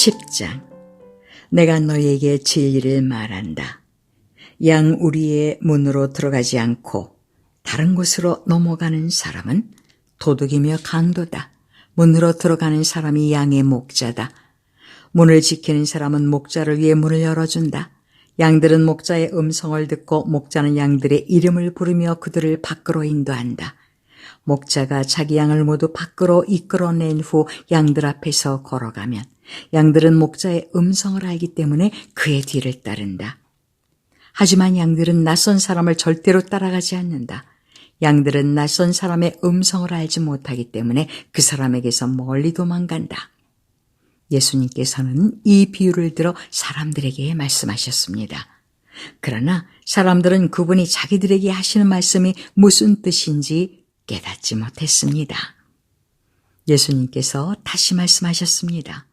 10장. 내가 너희에게 진리를 말한다. 양 우리의 문으로 들어가지 않고 다른 곳으로 넘어가는 사람은 도둑이며 강도다. 문으로 들어가는 사람이 양의 목자다. 문을 지키는 사람은 목자를 위해 문을 열어준다. 양들은 목자의 음성을 듣고 목자는 양들의 이름을 부르며 그들을 밖으로 인도한다. 목자가 자기 양을 모두 밖으로 이끌어낸 후 양들 앞에서 걸어가면 양들은 목자의 음성을 알기 때문에 그의 뒤를 따른다. 하지만 양들은 낯선 사람을 절대로 따라가지 않는다. 양들은 낯선 사람의 음성을 알지 못하기 때문에 그 사람에게서 멀리 도망간다. 예수님께서는 이 비유를 들어 사람들에게 말씀하셨습니다. 그러나 사람들은 그분이 자기들에게 하시는 말씀이 무슨 뜻인지 깨닫지 못했습니다. 예수님께서 다시 말씀하셨습니다.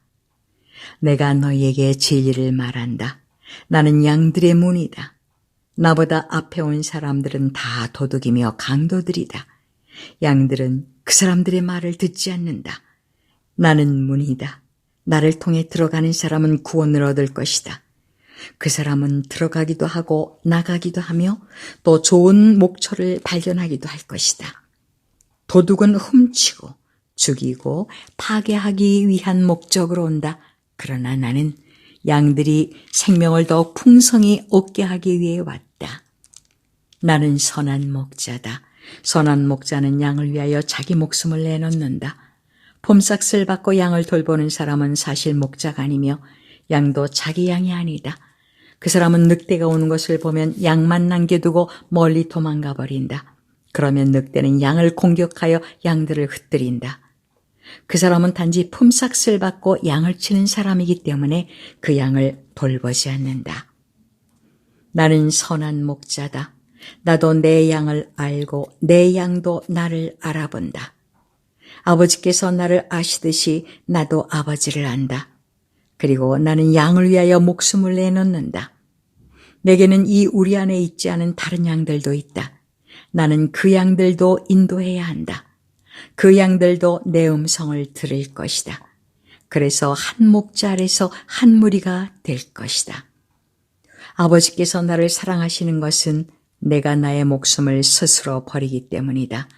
내가 너희에게 진리를 말한다. 나는 양들의 문이다. 나보다 앞에 온 사람들은 다 도둑이며 강도들이다. 양들은 그 사람들의 말을 듣지 않는다. 나는 문이다. 나를 통해 들어가는 사람은 구원을 얻을 것이다. 그 사람은 들어가기도 하고 나가기도 하며 또 좋은 목초를 발견하기도 할 것이다. 도둑은 훔치고 죽이고 파괴하기 위한 목적으로 온다. 그러나 나는 양들이 생명을 더욱 풍성히 얻게 하기 위해 왔다. 나는 선한 목자다. 선한 목자는 양을 위하여 자기 목숨을 내놓는다. 폼삭스를 받고 양을 돌보는 사람은 사실 목자가 아니며 양도 자기 양이 아니다. 그 사람은 늑대가 오는 것을 보면 양만 남겨두고 멀리 도망가 버린다. 그러면 늑대는 양을 공격하여 양들을 흩뜨린다. 그 사람은 단지 품삯을 받고 양을 치는 사람이기 때문에 그 양을 돌보지 않는다. 나는 선한 목자다. 나도 내 양을 알고 내 양도 나를 알아본다. 아버지께서 나를 아시듯이 나도 아버지를 안다. 그리고 나는 양을 위하여 목숨을 내놓는다. 내게는 이 우리 안에 있지 않은 다른 양들도 있다. 나는 그 양들도 인도해야 한다. 그 양들도 내 음성을 들을 것이다. 그래서 한 목자 아래서 한 무리가 될 것이다. 아버지께서 나를 사랑하시는 것은 내가 나의 목숨을 스스로 버리기 때문이다.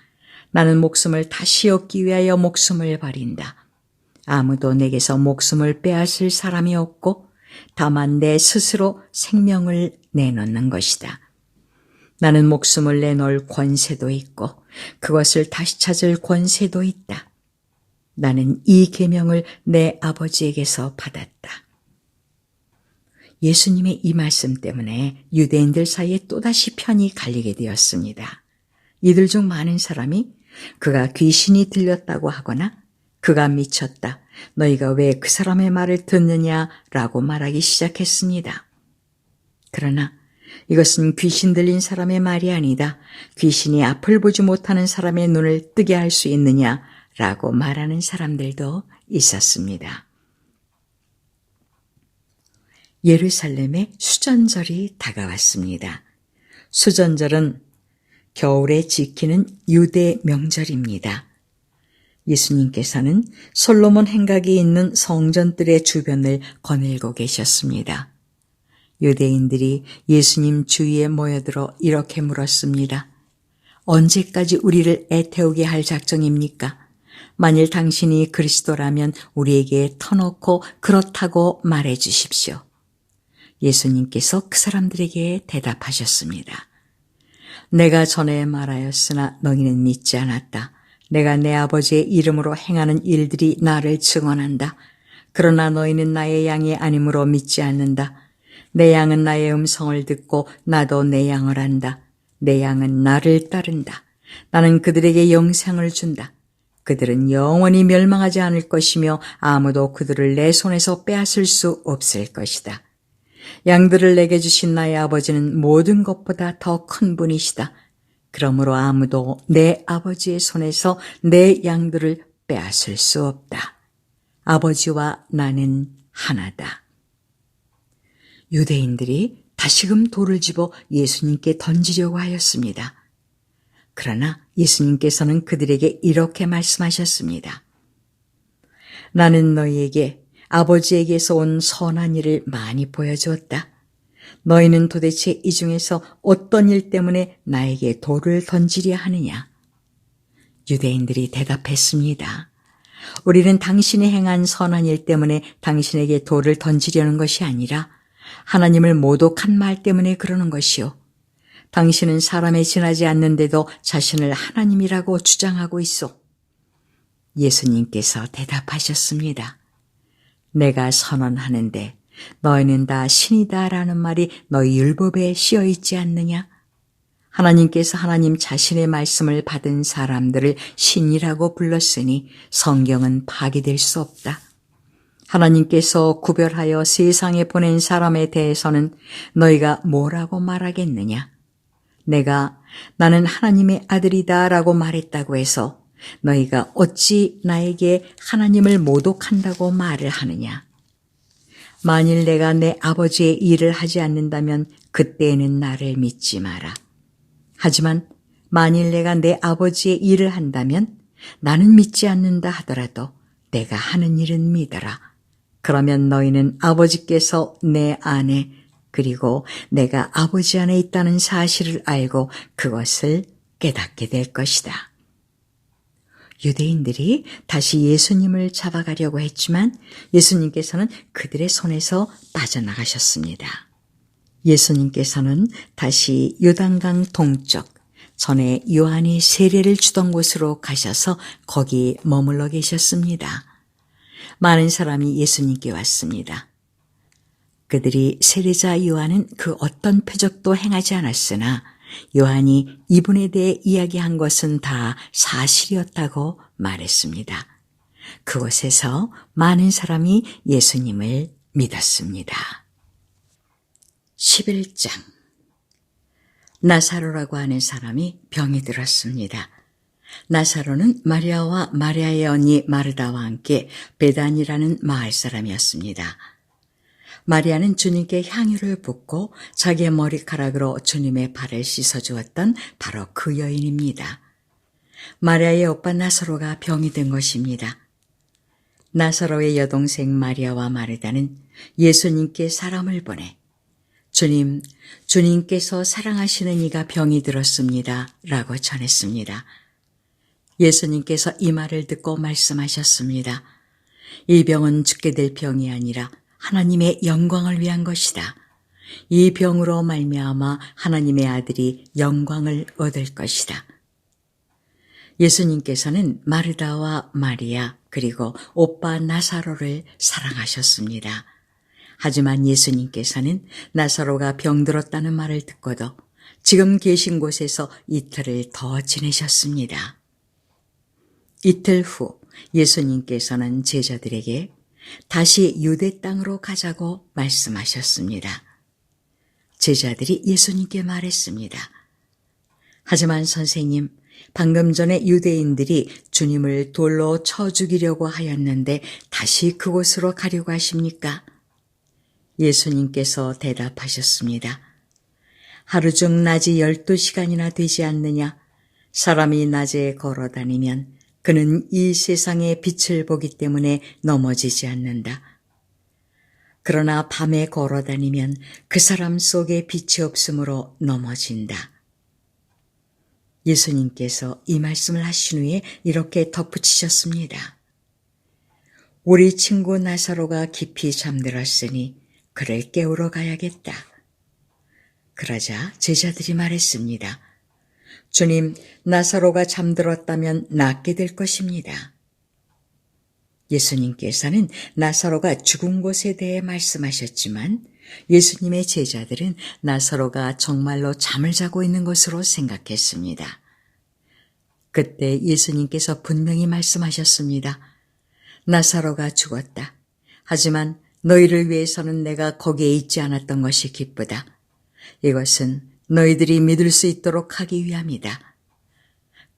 나는 목숨을 다시 얻기 위하여 목숨을 버린다. 아무도 내게서 목숨을 빼앗을 사람이 없고 다만 내 스스로 생명을 내놓는 것이다. 나는 목숨을 내놓을 권세도 있고 그것을 다시 찾을 권세도 있다. 나는 이 계명을 내 아버지에게서 받았다. 예수님의 이 말씀 때문에 유대인들 사이에 또다시 편이 갈리게 되었습니다. 이들 중 많은 사람이 그가 귀신이 들렸다고 하거나 그가 미쳤다. 너희가 왜 그 사람의 말을 듣느냐라고 말하기 시작했습니다. 그러나 이것은 귀신 들린 사람의 말이 아니다. 귀신이 앞을 보지 못하는 사람의 눈을 뜨게 할 수 있느냐라고 말하는 사람들도 있었습니다. 예루살렘에 수전절이 다가왔습니다. 수전절은 겨울에 지키는 유대 명절입니다. 예수님께서는 솔로몬 행각이 있는 성전들의 주변을 거닐고 계셨습니다. 유대인들이 예수님 주위에 모여들어 이렇게 물었습니다. 언제까지 우리를 애태우게 할 작정입니까? 만일 당신이 그리스도라면 우리에게 터놓고 그렇다고 말해 주십시오. 예수님께서 그 사람들에게 대답하셨습니다. 내가 전에 말하였으나 너희는 믿지 않았다. 내가 내 아버지의 이름으로 행하는 일들이 나를 증언한다. 그러나 너희는 나의 양이 아니므로 믿지 않는다. 내 양은 나의 음성을 듣고 나도 내 양을 안다. 내 양은 나를 따른다. 나는 그들에게 영생을 준다. 그들은 영원히 멸망하지 않을 것이며 아무도 그들을 내 손에서 빼앗을 수 없을 것이다. 양들을 내게 주신 나의 아버지는 모든 것보다 더 큰 분이시다. 그러므로 아무도 내 아버지의 손에서 내 양들을 빼앗을 수 없다. 아버지와 나는 하나다. 유대인들이 다시금 돌을 집어 예수님께 던지려고 하였습니다. 그러나 예수님께서는 그들에게 이렇게 말씀하셨습니다. 나는 너희에게 아버지에게서 온 선한 일을 많이 보여주었다. 너희는 도대체 이 중에서 어떤 일 때문에 나에게 돌을 던지려 하느냐? 유대인들이 대답했습니다. 우리는 당신이 행한 선한 일 때문에 당신에게 돌을 던지려는 것이 아니라 하나님을 모독한 말 때문에 그러는 것이요. 당신은 사람에 지나지 않는데도 자신을 하나님이라고 주장하고 있어. 예수님께서 대답하셨습니다. 내가 선언하는데 너희는 다 신이다라는 말이 너희 율법에 씌어 있지 않느냐? 하나님께서 하나님 자신의 말씀을 받은 사람들을 신이라고 불렀으니 성경은 파기될 수 없다. 하나님께서 구별하여 세상에 보낸 사람에 대해서는 너희가 뭐라고 말하겠느냐? 내가 나는 하나님의 아들이다 라고 말했다고 해서 너희가 어찌 나에게 하나님을 모독한다고 말을 하느냐? 만일 내가 내 아버지의 일을 하지 않는다면 그때에는 나를 믿지 마라. 하지만 만일 내가 내 아버지의 일을 한다면 나는 믿지 않는다 하더라도 내가 하는 일은 믿어라. 그러면 너희는 아버지께서 내 안에 그리고 내가 아버지 안에 있다는 사실을 알고 그것을 깨닫게 될 것이다. 유대인들이 다시 예수님을 잡아가려고 했지만 예수님께서는 그들의 손에서 빠져나가셨습니다. 예수님께서는 다시 요단강 동쪽, 전에 요한이 세례를 주던 곳으로 가셔서 거기 머물러 계셨습니다. 많은 사람이 예수님께 왔습니다. 그들이 세례자 요한은 그 어떤 표적도 행하지 않았으나 요한이 이분에 대해 이야기한 것은 다 사실이었다고 말했습니다. 그곳에서 많은 사람이 예수님을 믿었습니다. 11장 나사로라고 하는 사람이 병이 들었습니다. 나사로는 마리아와 마리아의 언니 마르다와 함께 베단이라는 마을 사람이었습니다. 마리아는 주님께 향유를 붓고 자기의 머리카락으로 주님의 발을 씻어주었던 바로 그 여인입니다. 마리아의 오빠 나사로가 병이 든 것입니다. 나사로의 여동생 마리아와 마르다는 예수님께 사람을 보내 주님께서 사랑하시는 이가 병이 들었습니다. 라고 전했습니다. 예수님께서 이 말을 듣고 말씀하셨습니다. 이 병은 죽게 될 병이 아니라 하나님의 영광을 위한 것이다. 이 병으로 말미암아 하나님의 아들이 영광을 얻을 것이다. 예수님께서는 마르다와 마리아 그리고 오빠 나사로를 사랑하셨습니다. 하지만 예수님께서는 나사로가 병들었다는 말을 듣고도 지금 계신 곳에서 이틀을 더 지내셨습니다. 이틀 후 예수님께서는 제자들에게 다시 유대 땅으로 가자고 말씀하셨습니다. 제자들이 예수님께 말했습니다. 하지만 선생님, 방금 전에 유대인들이 주님을 돌로 쳐 죽이려고 하였는데 다시 그곳으로 가려고 하십니까? 예수님께서 대답하셨습니다. 하루 중 낮이 12시간이나 되지 않느냐? 사람이 낮에 걸어다니면 그는 이 세상의 빛을 보기 때문에 넘어지지 않는다. 그러나 밤에 걸어다니면 그 사람 속에 빛이 없으므로 넘어진다. 예수님께서 이 말씀을 하신 후에 이렇게 덧붙이셨습니다. 우리 친구 나사로가 깊이 잠들었으니 그를 깨우러 가야겠다. 그러자 제자들이 말했습니다. 주님, 나사로가 잠들었다면 낫게 될 것입니다. 예수님께서는 나사로가 죽은 곳에 대해 말씀하셨지만 예수님의 제자들은 나사로가 정말로 잠을 자고 있는 것으로 생각했습니다. 그때 예수님께서 분명히 말씀하셨습니다. 나사로가 죽었다. 하지만 너희를 위해서는 내가 거기에 있지 않았던 것이 기쁘다. 이것은 너희들이 믿을 수 있도록 하기 위함이다.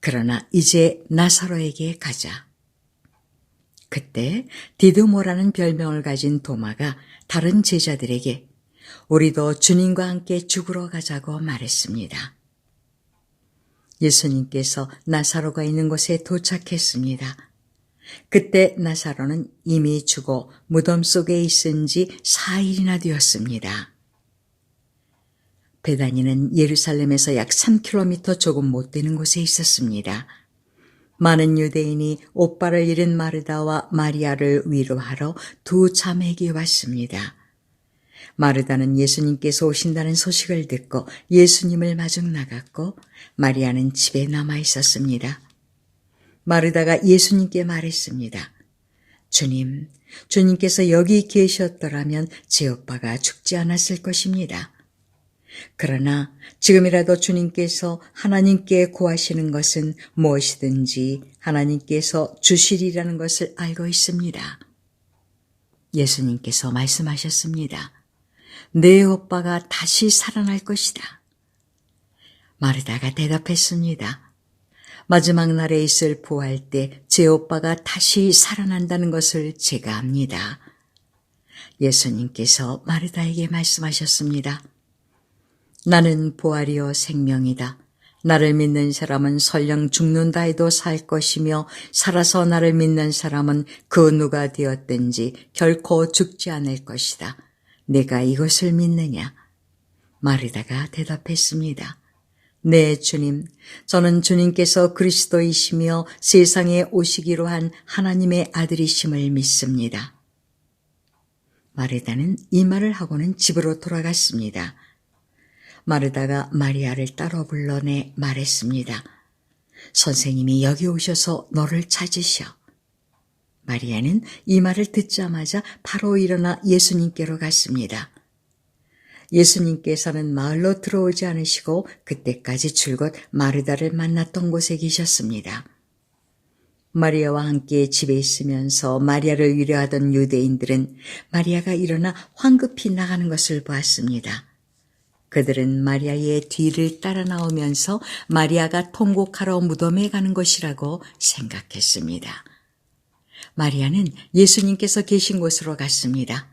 그러나 이제 나사로에게 가자. 그때 디두모라는 별명을 가진 도마가 다른 제자들에게 우리도 주님과 함께 죽으러 가자고 말했습니다. 예수님께서 나사로가 있는 곳에 도착했습니다. 그때 나사로는 이미 죽어 무덤 속에 있은 지 4일이나 되었습니다. 베다니는 예루살렘에서 약 3km 조금 못 되는 곳에 있었습니다. 많은 유대인이 오빠를 잃은 마르다와 마리아를 위로하러 두 자매에게 왔습니다. 마르다는 예수님께서 오신다는 소식을 듣고 예수님을 마중 나갔고 마리아는 집에 남아 있었습니다. 마르다가 예수님께 말했습니다. 주님, 주님께서 여기 계셨더라면 제 오빠가 죽지 않았을 것입니다. 그러나 지금이라도 주님께서 하나님께 구하시는 것은 무엇이든지 하나님께서 주시리라는 것을 알고 있습니다. 예수님께서 말씀하셨습니다. 내 오빠가 다시 살아날 것이다. 마르다가 대답했습니다. 마지막 날에 있을 부활 때 제 오빠가 다시 살아난다는 것을 제가 압니다. 예수님께서 마르다에게 말씀하셨습니다. 나는 부활이요 생명이다. 나를 믿는 사람은 설령 죽는다 해도 살 것이며 살아서 나를 믿는 사람은 그 누가 되었든지 결코 죽지 않을 것이다. 내가 이것을 믿느냐? 마르다가 대답했습니다. 네, 주님. 저는 주님께서 그리스도이시며 세상에 오시기로 한 하나님의 아들이심을 믿습니다. 마르다는 이 말을 하고는 집으로 돌아갔습니다. 마르다가 마리아를 따로 불러내 말했습니다. 선생님이 여기 오셔서 너를 찾으셔. 마리아는 이 말을 듣자마자 바로 일어나 예수님께로 갔습니다. 예수님께서는 마을로 들어오지 않으시고 그때까지 줄곧 마르다를 만났던 곳에 계셨습니다. 마리아와 함께 집에 있으면서 마리아를 위로하던 유대인들은 마리아가 일어나 황급히 나가는 것을 보았습니다. 그들은 마리아의 뒤를 따라 나오면서 마리아가 통곡하러 무덤에 가는 것이라고 생각했습니다. 마리아는 예수님께서 계신 곳으로 갔습니다.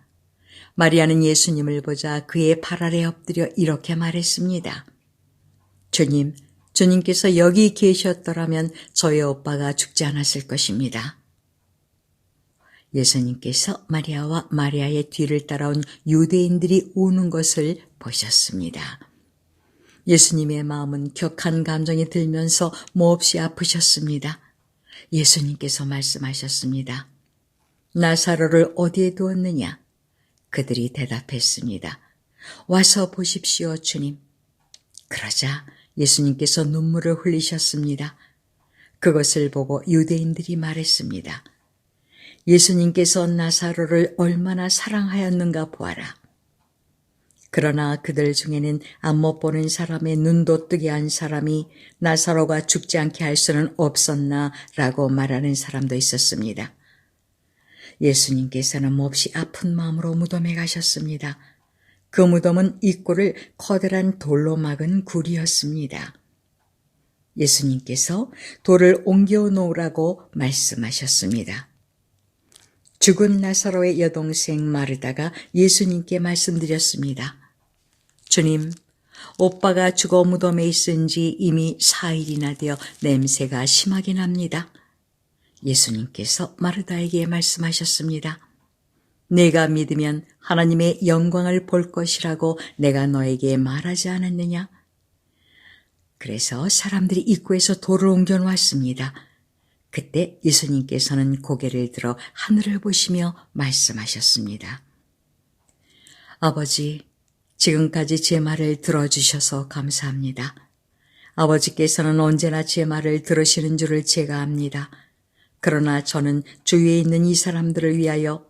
마리아는 예수님을 보자 그의 발 아래 엎드려 이렇게 말했습니다. 주님, 주님께서 여기 계셨더라면 저의 오빠가 죽지 않았을 것입니다. 예수님께서 마리아와 마리아의 뒤를 따라온 유대인들이 우는 것을 보셨습니다. 예수님의 마음은 격한 감정이 들면서 몹시 아프셨습니다. 예수님께서 말씀하셨습니다. 나사로를 어디에 두었느냐? 그들이 대답했습니다. 와서 보십시오, 주님. 그러자 예수님께서 눈물을 흘리셨습니다. 그것을 보고 유대인들이 말했습니다. 예수님께서 나사로를 얼마나 사랑하였는가 보아라. 그러나 그들 중에는 안 못 보는 사람의 눈도 뜨게 한 사람이 나사로가 죽지 않게 할 수는 없었나 라고 말하는 사람도 있었습니다. 예수님께서는 몹시 아픈 마음으로 무덤에 가셨습니다. 그 무덤은 입구를 커다란 돌로 막은 굴이었습니다. 예수님께서 돌을 옮겨 놓으라고 말씀하셨습니다. 죽은 나사로의 여동생 마르다가 예수님께 말씀드렸습니다. 주님, 오빠가 죽어 무덤에 있은 지 이미 4일이나 되어 냄새가 심하게 납니다. 예수님께서 마르다에게 말씀하셨습니다. 내가 믿으면 하나님의 영광을 볼 것이라고 내가 너에게 말하지 않았느냐? 그래서 사람들이 입구에서 돌을 옮겨 놓았습니다. 그때 예수님께서는 고개를 들어 하늘을 보시며 말씀하셨습니다. 아버지, 지금까지 제 말을 들어주셔서 감사합니다. 아버지께서는 언제나 제 말을 들으시는 줄을 제가 압니다. 그러나 저는 주위에 있는 이 사람들을 위하여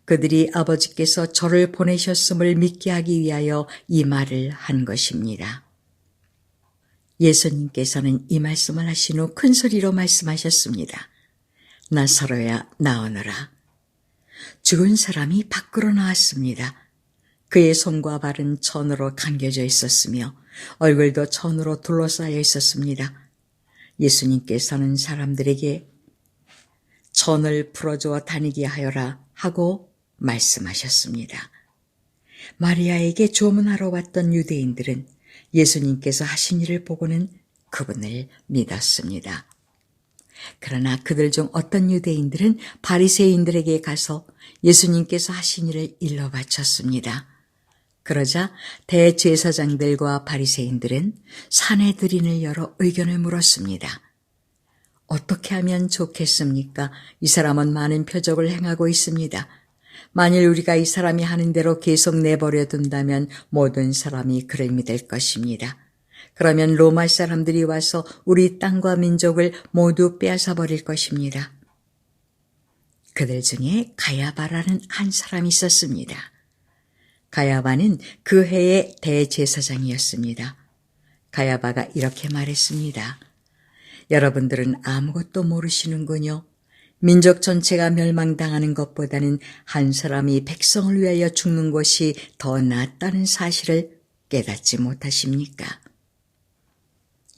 그들이 아버지께서 저를 보내셨음을 믿게 하기 위하여 이 말을 한 것입니다. 예수님께서는 이 말씀을 하신 후 큰 소리로 말씀하셨습니다. 나사로야 나오너라. 죽은 사람이 밖으로 나왔습니다. 그의 손과 발은 천으로 감겨져 있었으며 얼굴도 천으로 둘러싸여 있었습니다. 예수님께서는 사람들에게 천을 풀어주어 다니게 하여라 하고 말씀하셨습니다. 마리아에게 조문하러 왔던 유대인들은 예수님께서 하신 일을 보고는 그분을 믿었습니다. 그러나 그들 중 어떤 유대인들은 바리새인들에게 가서 예수님께서 하신 일을 일러 바쳤습니다. 그러자 대제사장들과 바리새인들은 사내들인을 열어 의견을 물었습니다. 어떻게 하면 좋겠습니까? 이 사람은 많은 표적을 행하고 있습니다. 만일 우리가 이 사람이 하는 대로 계속 내버려 둔다면 모든 사람이 그를 믿을 것입니다. 그러면 로마 사람들이 와서 우리 땅과 민족을 모두 빼앗아 버릴 것입니다. 그들 중에 가야바라는 한 사람이 있었습니다. 가야바는 그 해의 대제사장이었습니다. 가야바가 이렇게 말했습니다. 여러분들은 아무것도 모르시는군요. 민족 전체가 멸망당하는 것보다는 한 사람이 백성을 위하여 죽는 것이 더 낫다는 사실을 깨닫지 못하십니까?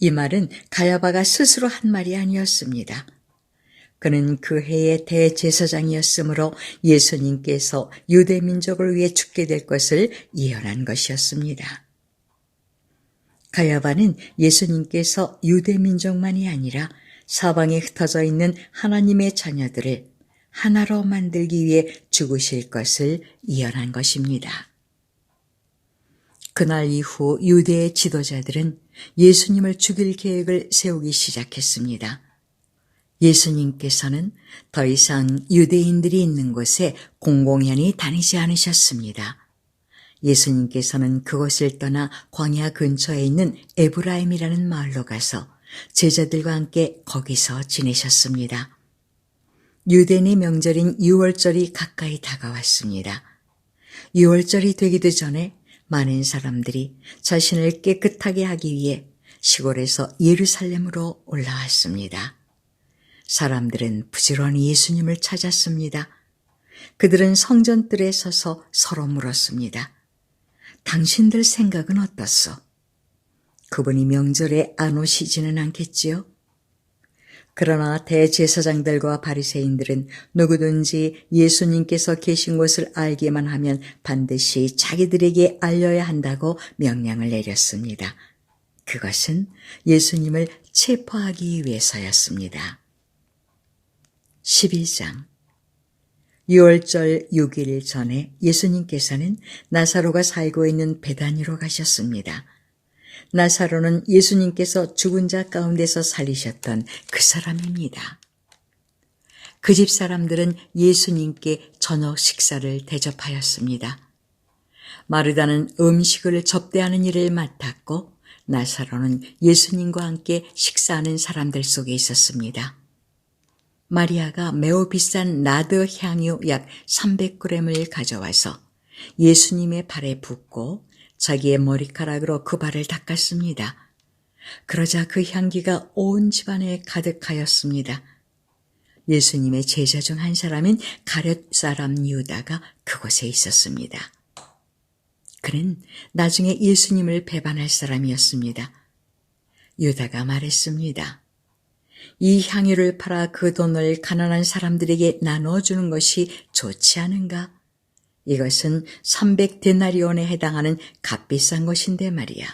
이 말은 가야바가 스스로 한 말이 아니었습니다. 그는 그 해의 대제사장이었으므로 예수님께서 유대 민족을 위해 죽게 될 것을 예언한 것이었습니다. 가야바는 예수님께서 유대 민족만이 아니라 사방에 흩어져 있는 하나님의 자녀들을 하나로 만들기 위해 죽으실 것을 예언한 것입니다. 그날 이후 유대의 지도자들은 예수님을 죽일 계획을 세우기 시작했습니다. 예수님께서는 더 이상 유대인들이 있는 곳에 공공연히 다니지 않으셨습니다. 예수님께서는 그곳을 떠나 광야 근처에 있는 에브라임이라는 마을로 가서 제자들과 함께 거기서 지내셨습니다. 유대인의 명절인 유월절이 가까이 다가왔습니다. 유월절이 되기도 전에 많은 사람들이 자신을 깨끗하게 하기 위해 시골에서 예루살렘으로 올라왔습니다. 사람들은 부지런히 예수님을 찾았습니다. 그들은 성전뜰에 서서 서로 물었습니다. 당신들 생각은 어떻소? 그분이 명절에 안 오시지는 않겠지요? 그러나 대제사장들과 바리새인들은 누구든지 예수님께서 계신 곳을 알기만 하면 반드시 자기들에게 알려야 한다고 명령을 내렸습니다. 그것은 예수님을 체포하기 위해서였습니다. 12장 유월절 6일 전에 예수님께서는 나사로가 살고 있는 베다니로 가셨습니다. 나사로는 예수님께서 죽은 자 가운데서 살리셨던 그 사람입니다. 그 집 사람들은 예수님께 저녁 식사를 대접하였습니다. 마르다는 음식을 접대하는 일을 맡았고 나사로는 예수님과 함께 식사하는 사람들 속에 있었습니다. 마리아가 매우 비싼 나드 향유 약 300g을 가져와서 예수님의 발에 붓고 자기의 머리카락으로 그 발을 닦았습니다. 그러자 그 향기가 온 집안에 가득하였습니다. 예수님의 제자 중 한 사람인 가룟 사람 유다가 그곳에 있었습니다. 그는 나중에 예수님을 배반할 사람이었습니다. 유다가 말했습니다. 이 향유를 팔아 그 돈을 가난한 사람들에게 나눠주는 것이 좋지 않은가? 이것은 300데나리온에 해당하는 값비싼 것인데 말이야.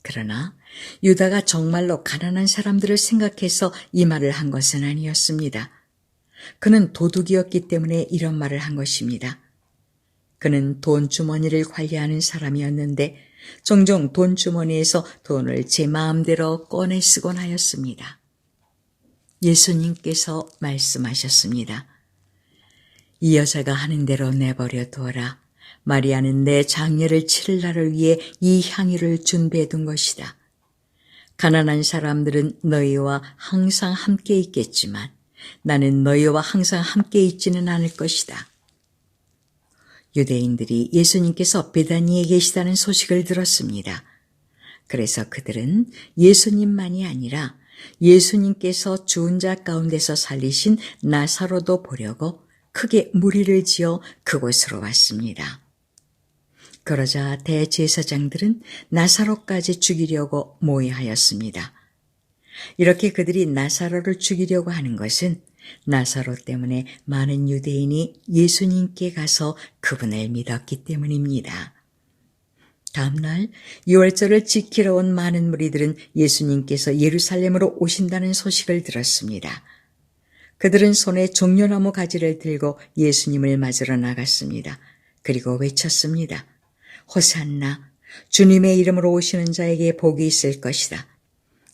그러나 유다가 정말로 가난한 사람들을 생각해서 이 말을 한 것은 아니었습니다. 그는 도둑이었기 때문에 이런 말을 한 것입니다. 그는 돈주머니를 관리하는 사람이었는데 종종 돈주머니에서 돈을 제 마음대로 꺼내 쓰곤 하였습니다. 예수님께서 말씀하셨습니다. 이 여자가 하는 대로 내버려 두어라. 마리아는 내 장례를 치를 날을 위해 이 향유를 준비해 둔 것이다. 가난한 사람들은 너희와 항상 함께 있겠지만 나는 너희와 항상 함께 있지는 않을 것이다. 유대인들이 예수님께서 베다니에 계시다는 소식을 들었습니다. 그래서 그들은 예수님만이 아니라 예수님께서 죽은 자 가운데서 살리신 나사로도 보려고 크게 무리를 지어 그곳으로 왔습니다. 그러자 대제사장들은 나사로까지 죽이려고 모의하였습니다. 이렇게 그들이 나사로를 죽이려고 하는 것은 나사로 때문에 많은 유대인이 예수님께 가서 그분을 믿었기 때문입니다. 다음날 유월절을 지키러 온 많은 무리들은 예수님께서 예루살렘으로 오신다는 소식을 들었습니다. 그들은 손에 종려나무 가지를 들고 예수님을 맞으러 나갔습니다. 그리고 외쳤습니다. 호산나, 주님의 이름으로 오시는 자에게 복이 있을 것이다.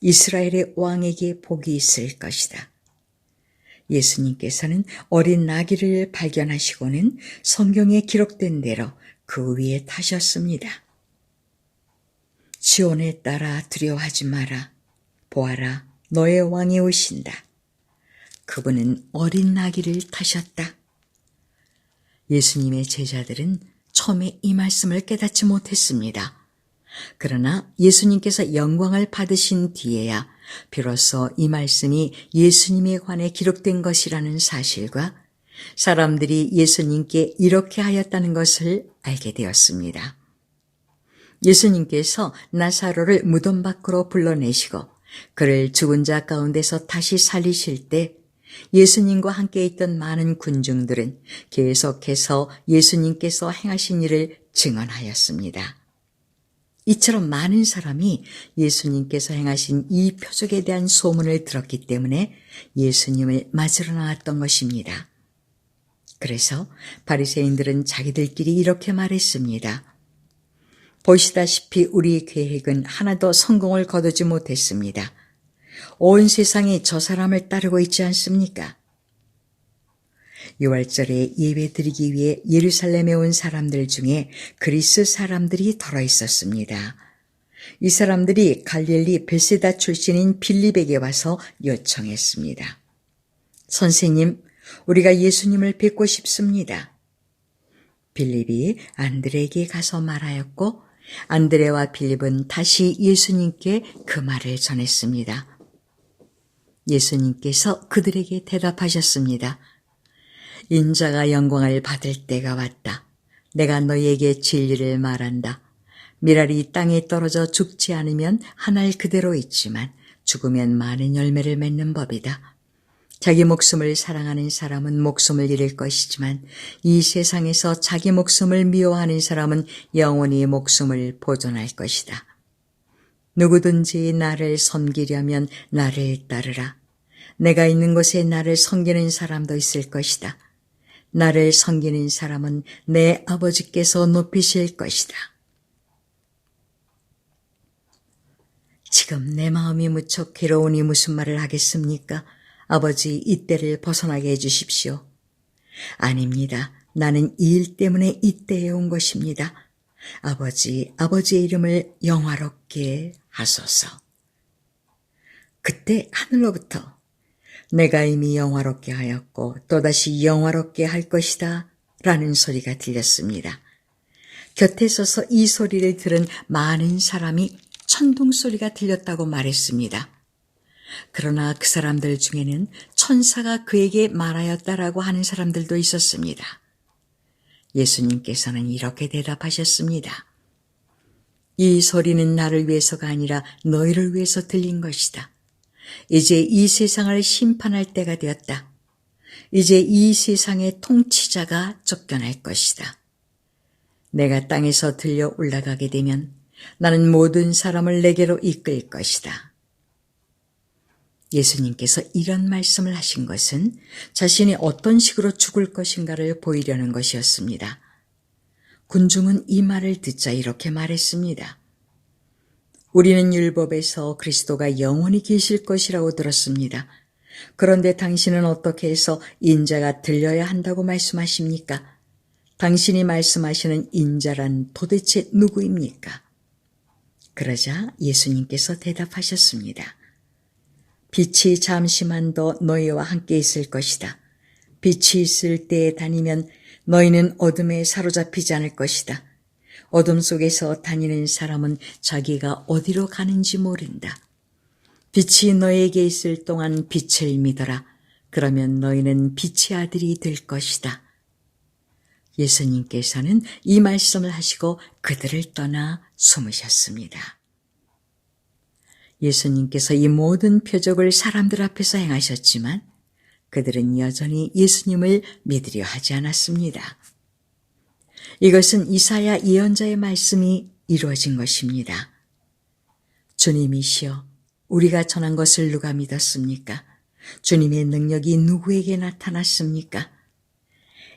이스라엘의 왕에게 복이 있을 것이다. 예수님께서는 어린 나귀를 발견하시고는 성경에 기록된 대로 그 위에 타셨습니다. 시온에 따라 두려워하지 마라. 보아라, 너의 왕이 오신다. 그분은 어린 나귀를 타셨다. 예수님의 제자들은 처음에 이 말씀을 깨닫지 못했습니다. 그러나 예수님께서 영광을 받으신 뒤에야 비로소 이 말씀이 예수님에 관해 기록된 것이라는 사실과 사람들이 예수님께 이렇게 하였다는 것을 알게 되었습니다. 예수님께서 나사로를 무덤 밖으로 불러내시고 그를 죽은 자 가운데서 다시 살리실 때 예수님과 함께 있던 많은 군중들은 계속해서 예수님께서 행하신 일을 증언하였습니다. 이처럼 많은 사람이 예수님께서 행하신 이 표적에 대한 소문을 들었기 때문에 예수님을 맞으러 나왔던 것입니다. 그래서 바리새인들은 자기들끼리 이렇게 말했습니다. 보시다시피 우리 계획은 하나도 성공을 거두지 못했습니다. 온 세상이 저 사람을 따르고 있지 않습니까? 유월절에 예배드리기 위해 예루살렘에 온 사람들 중에 그리스 사람들이 덜어 있었습니다. 이 사람들이 갈릴리 벳세다 출신인 빌립에게 와서 요청했습니다. 선생님, 우리가 예수님을 뵙고 싶습니다. 빌립이 안드레에게 가서 말하였고 안드레와 빌립은 다시 예수님께 그 말을 전했습니다. 예수님께서 그들에게 대답하셨습니다. 인자가 영광을 받을 때가 왔다. 내가 너희에게 진리를 말한다. 미랄이 땅에 떨어져 죽지 않으면 한 알 그대로 있지만 죽으면 많은 열매를 맺는 법이다. 자기 목숨을 사랑하는 사람은 목숨을 잃을 것이지만 이 세상에서 자기 목숨을 미워하는 사람은 영원히 목숨을 보존할 것이다. 누구든지 나를 섬기려면 나를 따르라. 내가 있는 곳에 나를 섬기는 사람도 있을 것이다. 나를 섬기는 사람은 내 아버지께서 높이실 것이다. 지금 내 마음이 무척 괴로우니 무슨 말을 하겠습니까? 아버지, 이 때를 벗어나게 해주십시오. 아닙니다. 나는 이 일 때문에 이 때에 온 것입니다. 아버지, 아버지의 이름을 영화롭게 하소서. 그때 하늘로부터 내가 이미 영화롭게 하였고 또다시 영화롭게 할 것이다 라는 소리가 들렸습니다. 곁에 서서 이 소리를 들은 많은 사람이 천둥 소리가 들렸다고 말했습니다. 그러나 그 사람들 중에는 천사가 그에게 말하였다라고 하는 사람들도 있었습니다. 예수님께서는 이렇게 대답하셨습니다. 이 소리는 나를 위해서가 아니라 너희를 위해서 들린 것이다. 이제 이 세상을 심판할 때가 되었다. 이제 이 세상의 통치자가 쫓겨날 것이다. 내가 땅에서 들려 올라가게 되면 나는 모든 사람을 내게로 이끌 것이다. 예수님께서 이런 말씀을 하신 것은 자신이 어떤 식으로 죽을 것인가를 보이려는 것이었습니다. 군중은 이 말을 듣자 이렇게 말했습니다. 우리는 율법에서 그리스도가 영원히 계실 것이라고 들었습니다. 그런데 당신은 어떻게 해서 인자가 들려야 한다고 말씀하십니까? 당신이 말씀하시는 인자란 도대체 누구입니까? 그러자 예수님께서 대답하셨습니다. 빛이 잠시만 더 너희와 함께 있을 것이다. 빛이 있을 때에 다니면 너희는 어둠에 사로잡히지 않을 것이다. 어둠 속에서 다니는 사람은 자기가 어디로 가는지 모른다. 빛이 너에게 있을 동안 빛을 믿어라. 그러면 너희는 빛의 아들이 될 것이다. 예수님께서는 이 말씀을 하시고 그들을 떠나 숨으셨습니다. 예수님께서 이 모든 표적을 사람들 앞에서 행하셨지만 그들은 여전히 예수님을 믿으려 하지 않았습니다. 이것은 이사야 예언자의 말씀이 이루어진 것입니다. 주님이시여, 우리가 전한 것을 누가 믿었습니까? 주님의 능력이 누구에게 나타났습니까?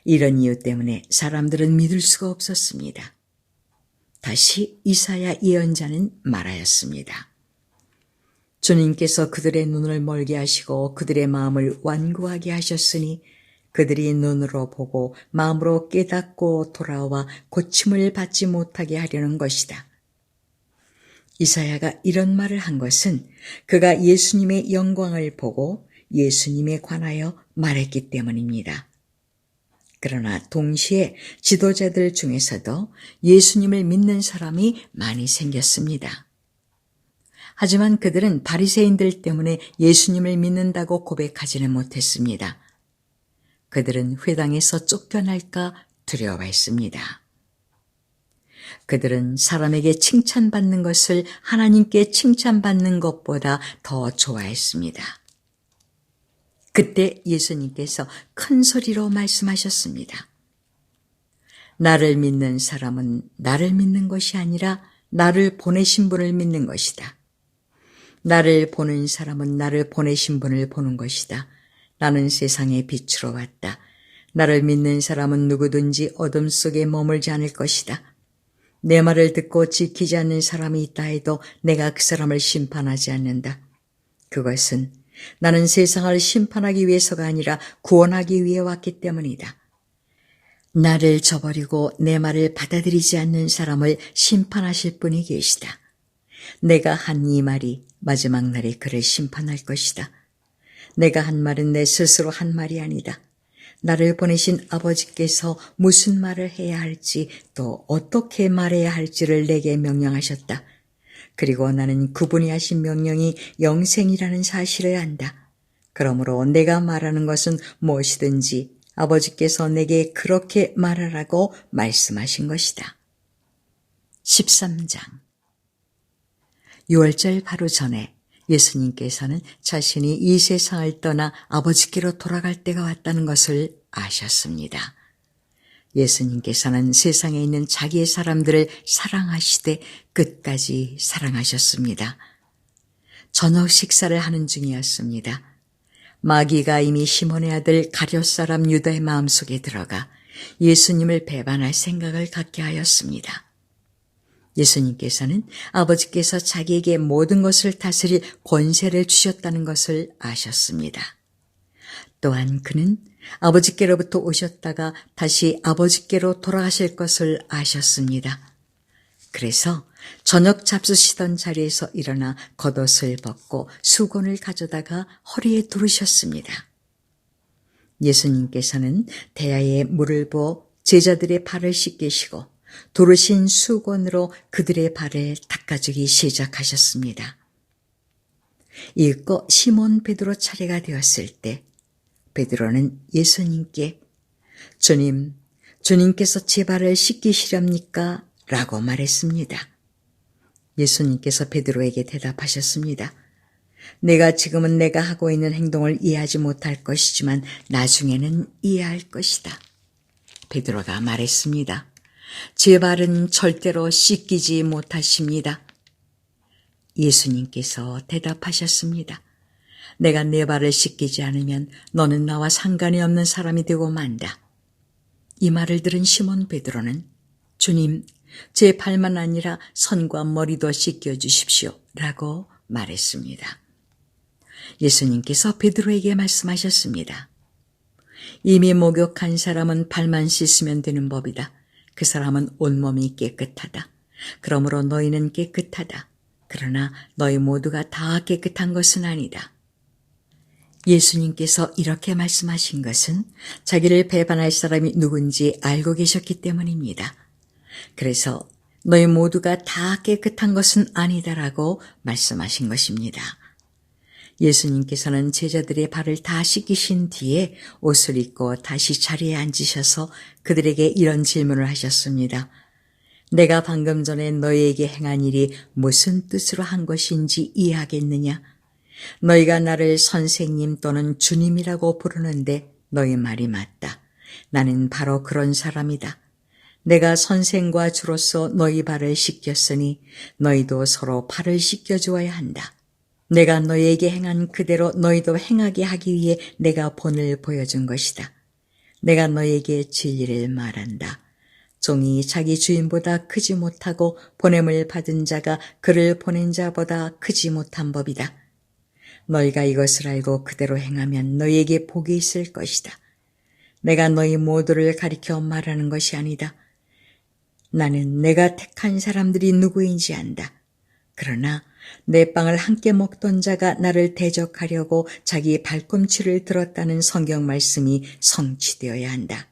이런 이유 때문에 사람들은 믿을 수가 없었습니다. 다시 이사야 예언자는 말하였습니다. 주님께서 그들의 눈을 멀게 하시고 그들의 마음을 완고하게 하셨으니 그들이 눈으로 보고 마음으로 깨닫고 돌아와 고침을 받지 못하게 하려는 것이다. 이사야가 이런 말을 한 것은 그가 예수님의 영광을 보고 예수님에 관하여 말했기 때문입니다. 그러나 동시에 지도자들 중에서도 예수님을 믿는 사람이 많이 생겼습니다. 하지만 그들은 바리새인들 때문에 예수님을 믿는다고 고백하지는 못했습니다. 그들은 회당에서 쫓겨날까 두려워했습니다. 그들은 사람에게 칭찬받는 것을 하나님께 칭찬받는 것보다 더 좋아했습니다. 그때 예수님께서 큰 소리로 말씀하셨습니다. 나를 믿는 사람은 나를 믿는 것이 아니라 나를 보내신 분을 믿는 것이다. 나를 보는 사람은 나를 보내신 분을 보는 것이다. 나는 세상의 빛으로 왔다. 나를 믿는 사람은 누구든지 어둠 속에 머물지 않을 것이다. 내 말을 듣고 지키지 않는 사람이 있다 해도 내가 그 사람을 심판하지 않는다. 그것은 나는 세상을 심판하기 위해서가 아니라 구원하기 위해 왔기 때문이다. 나를 저버리고 내 말을 받아들이지 않는 사람을 심판하실 분이 계시다. 내가 한 이 말이 마지막 날에 그를 심판할 것이다. 내가 한 말은 내 스스로 한 말이 아니다. 나를 보내신 아버지께서 무슨 말을 해야 할지 또 어떻게 말해야 할지를 내게 명령하셨다. 그리고 나는 그분이 하신 명령이 영생이라는 사실을 안다. 그러므로 내가 말하는 것은 무엇이든지 아버지께서 내게 그렇게 말하라고 말씀하신 것이다. 13장. 유월절 바로 전에 예수님께서는 자신이 이 세상을 떠나 아버지께로 돌아갈 때가 왔다는 것을 아셨습니다. 예수님께서는 세상에 있는 자기의 사람들을 사랑하시되 끝까지 사랑하셨습니다. 저녁 식사를 하는 중이었습니다. 마귀가 이미 시몬의 아들 가룟 사람 유다의 마음속에 들어가 예수님을 배반할 생각을 갖게 하였습니다. 예수님께서는 아버지께서 자기에게 모든 것을 다스릴 권세를 주셨다는 것을 아셨습니다. 또한 그는 아버지께로부터 오셨다가 다시 아버지께로 돌아가실 것을 아셨습니다. 그래서 저녁 잡수시던 자리에서 일어나 겉옷을 벗고 수건을 가져다가 허리에 두르셨습니다. 예수님께서는 대야에 물을 부어 제자들의 발을 씻기시고 두르신 수건으로 그들의 발을 닦아주기 시작하셨습니다. 이윽고 시몬 베드로 차례가 되었을 때 베드로는 예수님께 주님, 주님께서 제 발을 씻기시렵니까? 라고 말했습니다. 예수님께서 베드로에게 대답하셨습니다. 지금은 내가 하고 있는 행동을 이해하지 못할 것이지만 나중에는 이해할 것이다. 베드로가 말했습니다. 제 발은 절대로 씻기지 못하십니다. 예수님께서 대답하셨습니다. 내가 내 발을 씻기지 않으면 너는 나와 상관이 없는 사람이 되고 만다. 이 말을 들은 시몬 베드로는 주님, 제 발만 아니라 손과 머리도 씻겨주십시오 라고 말했습니다. 예수님께서 베드로에게 말씀하셨습니다. 이미 목욕한 사람은 발만 씻으면 되는 법이다. 그 사람은 온몸이 깨끗하다. 그러므로 너희는 깨끗하다. 그러나 너희 모두가 다 깨끗한 것은 아니다. 예수님께서 이렇게 말씀하신 것은 자기를 배반할 사람이 누군지 알고 계셨기 때문입니다. 그래서 너희 모두가 다 깨끗한 것은 아니다라고 말씀하신 것입니다. 예수님께서는 제자들의 발을 다 씻기신 뒤에 옷을 입고 다시 자리에 앉으셔서 그들에게 이런 질문을 하셨습니다. 내가 방금 전에 너희에게 행한 일이 무슨 뜻으로 한 것인지 이해하겠느냐? 너희가 나를 선생님 또는 주님이라고 부르는데 너희 말이 맞다. 나는 바로 그런 사람이다. 내가 선생과 주로서 너희 발을 씻겼으니 너희도 서로 발을 씻겨주어야 한다. 내가 너희에게 행한 그대로 너희도 행하게 하기 위해 내가 본을 보여준 것이다. 내가 너희에게 진리를 말한다. 종이 자기 주인보다 크지 못하고 보냄을 받은 자가 그를 보낸 자보다 크지 못한 법이다. 너희가 이것을 알고 그대로 행하면 너희에게 복이 있을 것이다. 내가 너희 모두를 가리켜 말하는 것이 아니다. 나는 내가 택한 사람들이 누구인지 안다. 그러나 내 빵을 함께 먹던 자가 나를 대적하려고 자기 발꿈치를 들었다는 성경 말씀이 성취되어야 한다.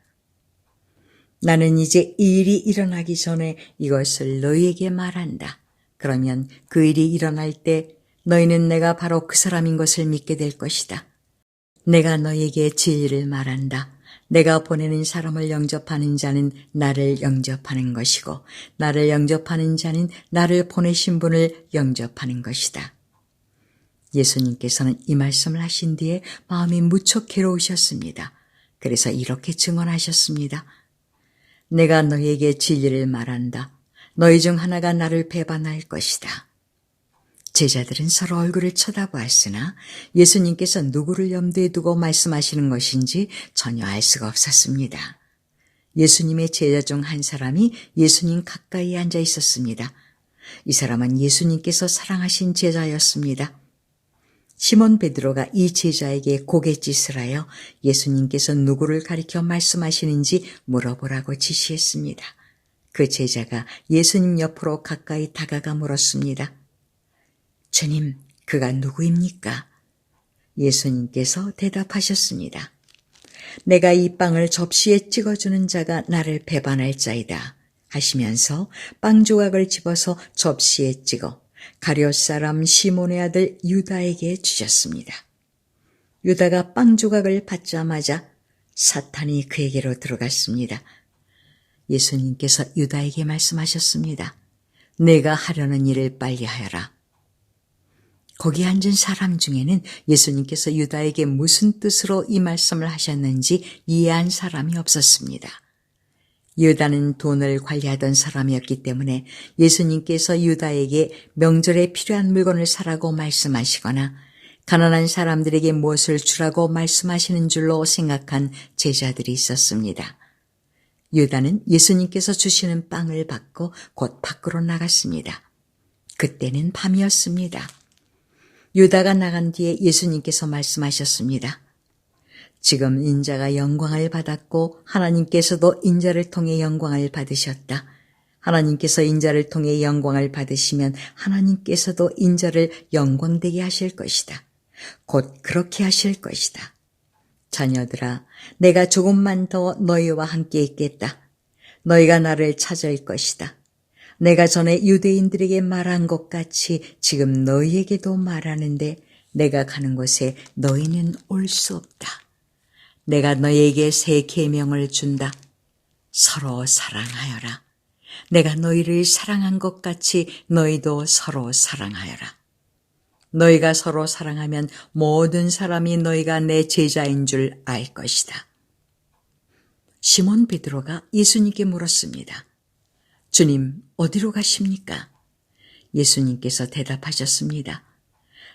나는 이제 이 일이 일어나기 전에 이것을 너희에게 말한다. 그러면 그 일이 일어날 때 너희는 내가 바로 그 사람인 것을 믿게 될 것이다. 내가 너희에게 진리를 말한다. 내가 보내는 사람을 영접하는 자는 나를 영접하는 것이고 나를 영접하는 자는 나를 보내신 분을 영접하는 것이다. 예수님께서는 이 말씀을 하신 뒤에 마음이 무척 괴로우셨습니다. 그래서 이렇게 증언하셨습니다. 내가 너희에게 진리를 말한다. 너희 중 하나가 나를 배반할 것이다. 제자들은 서로 얼굴을 쳐다보았으나 예수님께서 누구를 염두에 두고 말씀하시는 것인지 전혀 알 수가 없었습니다. 예수님의 제자 중 한 사람이 예수님 가까이에 앉아 있었습니다. 이 사람은 예수님께서 사랑하신 제자였습니다. 시몬 베드로가 이 제자에게 고갯짓을 하여 예수님께서 누구를 가리켜 말씀하시는지 물어보라고 지시했습니다. 그 제자가 예수님 옆으로 가까이 다가가 물었습니다. 주님, 그가 누구입니까? 예수님께서 대답하셨습니다. 내가 이 빵을 접시에 찍어주는 자가 나를 배반할 자이다 하시면서 빵 조각을 집어서 접시에 찍어 가룟 사람 시몬의 아들 유다에게 주셨습니다. 유다가 빵 조각을 받자마자 사탄이 그에게로 들어갔습니다. 예수님께서 유다에게 말씀하셨습니다. 내가 하려는 일을 빨리 하여라. 거기 앉은 사람 중에는 예수님께서 유다에게 무슨 뜻으로 이 말씀을 하셨는지 이해한 사람이 없었습니다. 유다는 돈을 관리하던 사람이었기 때문에 예수님께서 유다에게 명절에 필요한 물건을 사라고 말씀하시거나 가난한 사람들에게 무엇을 주라고 말씀하시는 줄로 생각한 제자들이 있었습니다. 유다는 예수님께서 주시는 빵을 받고 곧 밖으로 나갔습니다. 그때는 밤이었습니다. 유다가 나간 뒤에 예수님께서 말씀하셨습니다. 지금 인자가 영광을 받았고 하나님께서도 인자를 통해 영광을 받으셨다. 하나님께서 인자를 통해 영광을 받으시면 하나님께서도 인자를 영광되게 하실 것이다. 곧 그렇게 하실 것이다. 자녀들아, 내가 조금만 더 너희와 함께 있겠다. 너희가 나를 찾을 것이다. 내가 전에 유대인들에게 말한 것 같이 지금 너희에게도 말하는데 내가 가는 곳에 너희는 올 수 없다. 내가 너희에게 새 계명을 준다. 서로 사랑하여라. 내가 너희를 사랑한 것 같이 너희도 서로 사랑하여라. 너희가 서로 사랑하면 모든 사람이 너희가 내 제자인 줄 알 것이다. 시몬 베드로가 예수님께 물었습니다. 주님, 어디로 가십니까? 예수님께서 대답하셨습니다.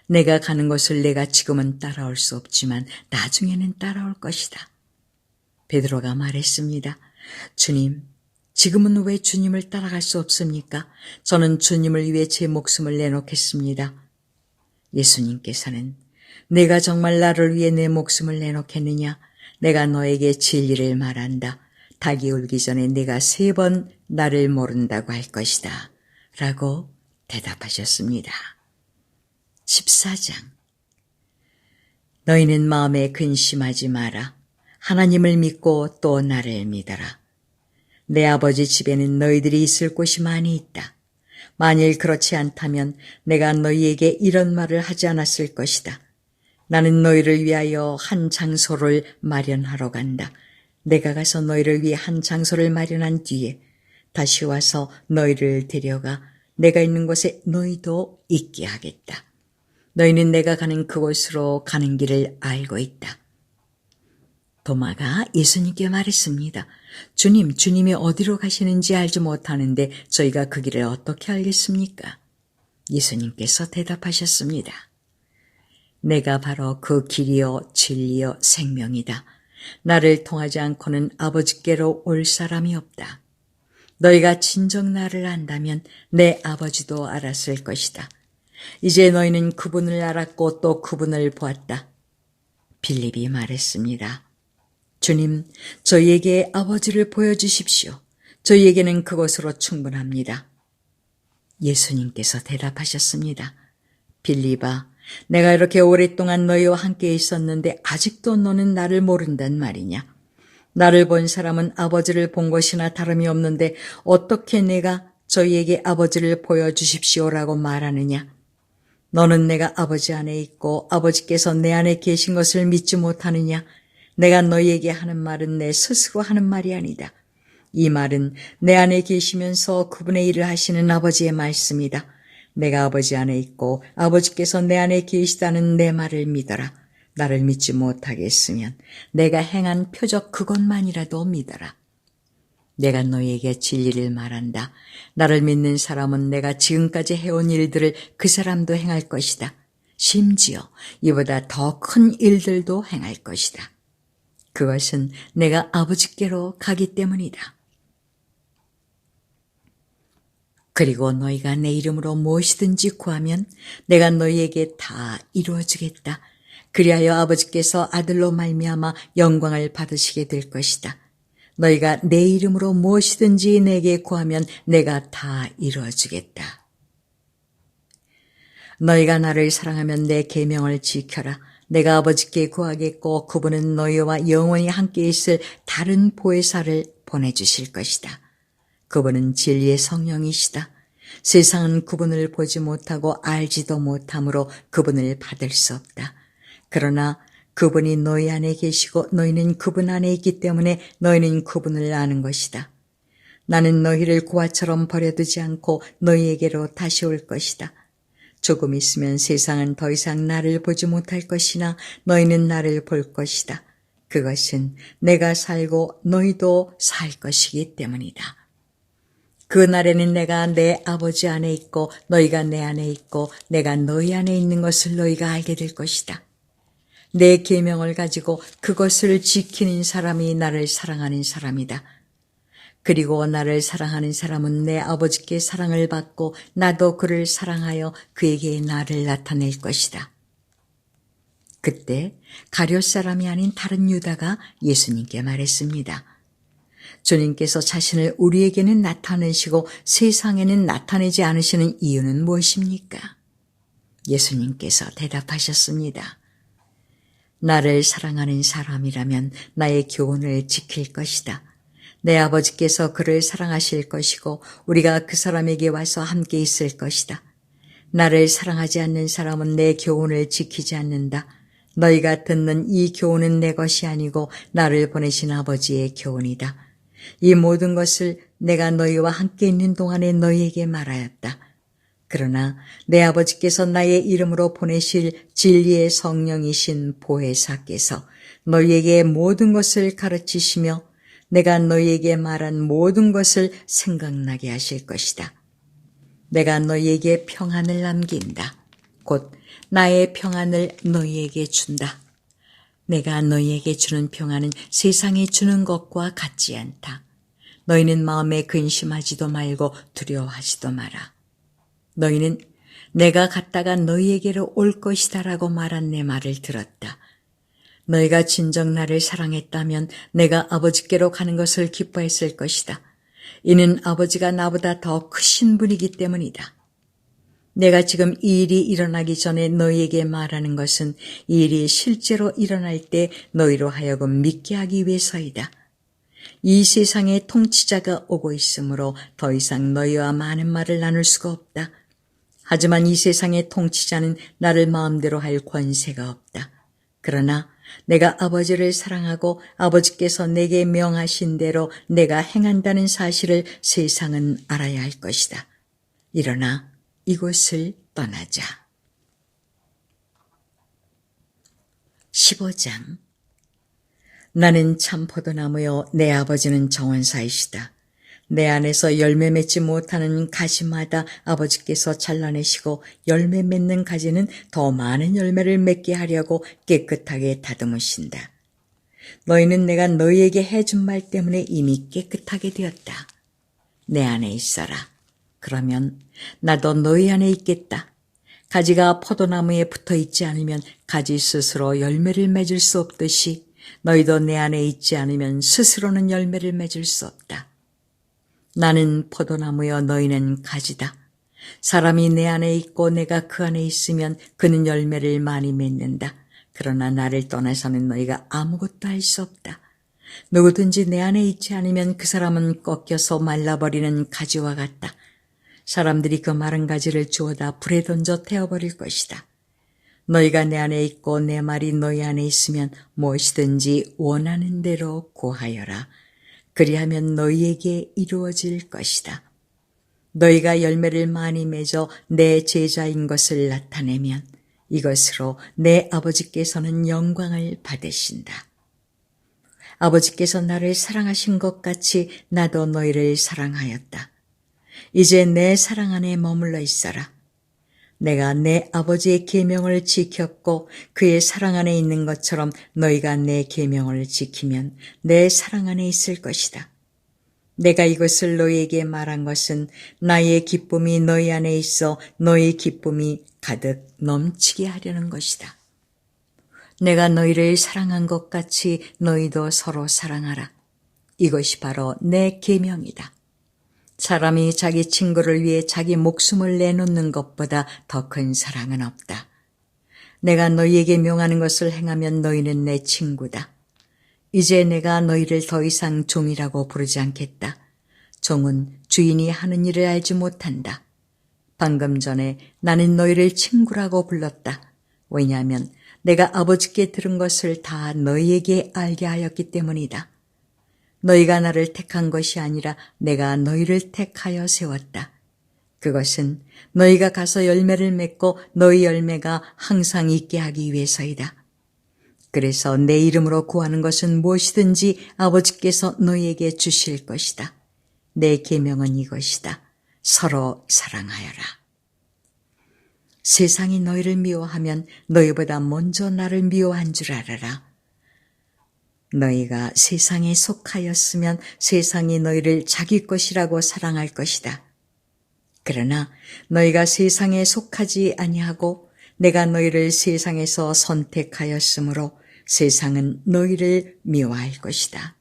내가 가는 곳을 내가 지금은 따라올 수 없지만 나중에는 따라올 것이다. 베드로가 말했습니다. 주님, 지금은 왜 주님을 따라갈 수 없습니까? 저는 주님을 위해 제 목숨을 내놓겠습니다. 예수님께서는 내가 정말 나를 위해 내 목숨을 내놓겠느냐? 내가 너에게 진리를 말한다. 닭이 울기 전에 네가 3번 나를 모른다고 할 것이다. 라고 대답하셨습니다. 14장. 너희는 마음에 근심하지 마라. 하나님을 믿고 또 나를 믿어라. 내 아버지 집에는 너희들이 있을 곳이 많이 있다. 만일 그렇지 않다면 내가 너희에게 이런 말을 하지 않았을 것이다. 나는 너희를 위하여 한 장소를 마련하러 간다. 내가 가서 너희를 위해 한 장소를 마련한 뒤에 다시 와서 너희를 데려가 내가 있는 곳에 너희도 있게 하겠다. 너희는 내가 가는 그곳으로 가는 길을 알고 있다. 도마가 예수님께 말했습니다. 주님, 주님이 어디로 가시는지 알지 못하는데 저희가 그 길을 어떻게 알겠습니까? 예수님께서 대답하셨습니다. 내가 바로 그 길이요 진리요 생명이다. 나를 통하지 않고는 아버지께로 올 사람이 없다. 너희가 진정 나를 안다면 내 아버지도 알았을 것이다. 이제 너희는 그분을 알았고 또 그분을 보았다. 빌립이 말했습니다. 주님, 저희에게 아버지를 보여주십시오. 저희에게는 그것으로 충분합니다. 예수님께서 대답하셨습니다. 빌립아, 내가 이렇게 오랫동안 너희와 함께 있었는데 아직도 너는 나를 모른단 말이냐? 나를 본 사람은 아버지를 본 것이나 다름이 없는데 어떻게 내가 저희에게 아버지를 보여주십시오라고 말하느냐? 너는 내가 아버지 안에 있고 아버지께서 내 안에 계신 것을 믿지 못하느냐? 내가 너희에게 하는 말은 내 스스로 하는 말이 아니다. 이 말은 내 안에 계시면서 그분의 일을 하시는 아버지의 말씀이다. 내가 아버지 안에 있고 아버지께서 내 안에 계시다는 내 말을 믿어라. 나를 믿지 못하겠으면 내가 행한 표적 그것만이라도 믿어라. 내가 너희에게 진리를 말한다. 나를 믿는 사람은 내가 지금까지 해온 일들을 그 사람도 행할 것이다. 심지어 이보다 더 큰 일들도 행할 것이다. 그것은 내가 아버지께로 가기 때문이다. 그리고 너희가 내 이름으로 무엇이든지 구하면 내가 너희에게 다 이루어주겠다. 그리하여 아버지께서 아들로 말미암아 영광을 받으시게 될 것이다. 너희가 내 이름으로 무엇이든지 내게 구하면 내가 다 이루어주겠다. 너희가 나를 사랑하면 내 계명을 지켜라. 내가 아버지께 구하겠고 그분은 너희와 영원히 함께 있을 다른 보혜사를 보내주실 것이다. 그분은 진리의 성령이시다. 세상은 그분을 보지 못하고 알지도 못하므로 그분을 받을 수 없다. 그러나 그분이 너희 안에 계시고 너희는 그분 안에 있기 때문에 너희는 그분을 아는 것이다. 나는 너희를 고아처럼 버려두지 않고 너희에게로 다시 올 것이다. 조금 있으면 세상은 더 이상 나를 보지 못할 것이나 너희는 나를 볼 것이다. 그것은 내가 살고 너희도 살 것이기 때문이다. 그날에는 내가 내 아버지 안에 있고 너희가 내 안에 있고 내가 너희 안에 있는 것을 너희가 알게 될 것이다. 내 계명을 가지고 그것을 지키는 사람이 나를 사랑하는 사람이다. 그리고 나를 사랑하는 사람은 내 아버지께 사랑을 받고 나도 그를 사랑하여 그에게 나를 나타낼 것이다. 그때 가룟 사람이 아닌 다른 유다가 예수님께 말했습니다. 주님께서 자신을 우리에게는 나타내시고 세상에는 나타내지 않으시는 이유는 무엇입니까? 예수님께서 대답하셨습니다. 나를 사랑하는 사람이라면 나의 교훈을 지킬 것이다. 내 아버지께서 그를 사랑하실 것이고 우리가 그 사람에게 와서 함께 있을 것이다. 나를 사랑하지 않는 사람은 내 교훈을 지키지 않는다. 너희가 듣는 이 교훈은 내 것이 아니고 나를 보내신 아버지의 교훈이다. 이 모든 것을 내가 너희와 함께 있는 동안에 너희에게 말하였다. 그러나 내 아버지께서 나의 이름으로 보내실 진리의 성령이신 보혜사께서 너희에게 모든 것을 가르치시며 내가 너희에게 말한 모든 것을 생각나게 하실 것이다. 내가 너희에게 평안을 남긴다. 곧 나의 평안을 너희에게 준다. 내가 너희에게 주는 평안은 세상이 주는 것과 같지 않다. 너희는 마음에 근심하지도 말고 두려워하지도 마라. 너희는 내가 갔다가 너희에게로 올 것이다라고 말한 내 말을 들었다. 너희가 진정 나를 사랑했다면 내가 아버지께로 가는 것을 기뻐했을 것이다. 이는 아버지가 나보다 더 크신 분이기 때문이다. 내가 지금 이 일이 일어나기 전에 너희에게 말하는 것은 이 일이 실제로 일어날 때 너희로 하여금 믿게 하기 위해서이다. 이 세상의 통치자가 오고 있으므로 더 이상 너희와 많은 말을 나눌 수가 없다. 하지만 이 세상의 통치자는 나를 마음대로 할 권세가 없다. 그러나 내가 아버지를 사랑하고 아버지께서 내게 명하신 대로 내가 행한다는 사실을 세상은 알아야 할 것이다. 일어나 이곳을 떠나자. 15장. 나는 참 포도나무요 내 아버지는 정원사이시다. 내 안에서 열매 맺지 못하는 가지마다 아버지께서 잘라내시고 열매 맺는 가지는 더 많은 열매를 맺게 하려고 깨끗하게 다듬으신다. 너희는 내가 너희에게 해준 말 때문에 이미 깨끗하게 되었다. 내 안에 있어라. 그러면 나도 너희 안에 있겠다. 가지가 포도나무에 붙어 있지 않으면 가지 스스로 열매를 맺을 수 없듯이 너희도 내 안에 있지 않으면 스스로는 열매를 맺을 수 없다. 나는 포도나무여 너희는 가지다. 사람이 내 안에 있고 내가 그 안에 있으면 그는 열매를 많이 맺는다. 그러나 나를 떠나서는 너희가 아무것도 할 수 없다. 누구든지 내 안에 있지 않으면 그 사람은 꺾여서 말라버리는 가지와 같다. 사람들이 그 마른 가지를 주워다 불에 던져 태워버릴 것이다. 너희가 내 안에 있고 내 말이 너희 안에 있으면 무엇이든지 원하는 대로 구하여라. 그리하면 너희에게 이루어질 것이다. 너희가 열매를 많이 맺어 내 제자인 것을 나타내면 이것으로 내 아버지께서는 영광을 받으신다. 아버지께서 나를 사랑하신 것 같이 나도 너희를 사랑하였다. 이제 내 사랑 안에 머물러 있어라. 내가 내 아버지의 계명을 지켰고 그의 사랑 안에 있는 것처럼 너희가 내 계명을 지키면 내 사랑 안에 있을 것이다. 내가 이것을 너희에게 말한 것은 나의 기쁨이 너희 안에 있어 너희 기쁨이 가득 넘치게 하려는 것이다. 내가 너희를 사랑한 것 같이 너희도 서로 사랑하라. 이것이 바로 내 계명이다. 사람이 자기 친구를 위해 자기 목숨을 내놓는 것보다 더 큰 사랑은 없다. 내가 너희에게 명하는 것을 행하면 너희는 내 친구다. 이제 내가 너희를 더 이상 종이라고 부르지 않겠다. 종은 주인이 하는 일을 알지 못한다. 방금 전에 나는 너희를 친구라고 불렀다. 왜냐하면 내가 아버지께 들은 것을 다 너희에게 알게 하였기 때문이다. 너희가 나를 택한 것이 아니라 내가 너희를 택하여 세웠다. 그것은 너희가 가서 열매를 맺고 너희 열매가 항상 있게 하기 위해서이다. 그래서 내 이름으로 구하는 것은 무엇이든지 아버지께서 너희에게 주실 것이다. 내 계명은 이것이다. 서로 사랑하여라. 세상이 너희를 미워하면 너희보다 먼저 나를 미워한 줄 알아라. 너희가 세상에 속하였으면 세상이 너희를 자기 것이라고 사랑할 것이다. 그러나 너희가 세상에 속하지 아니하고 내가 너희를 세상에서 선택하였으므로 세상은 너희를 미워할 것이다.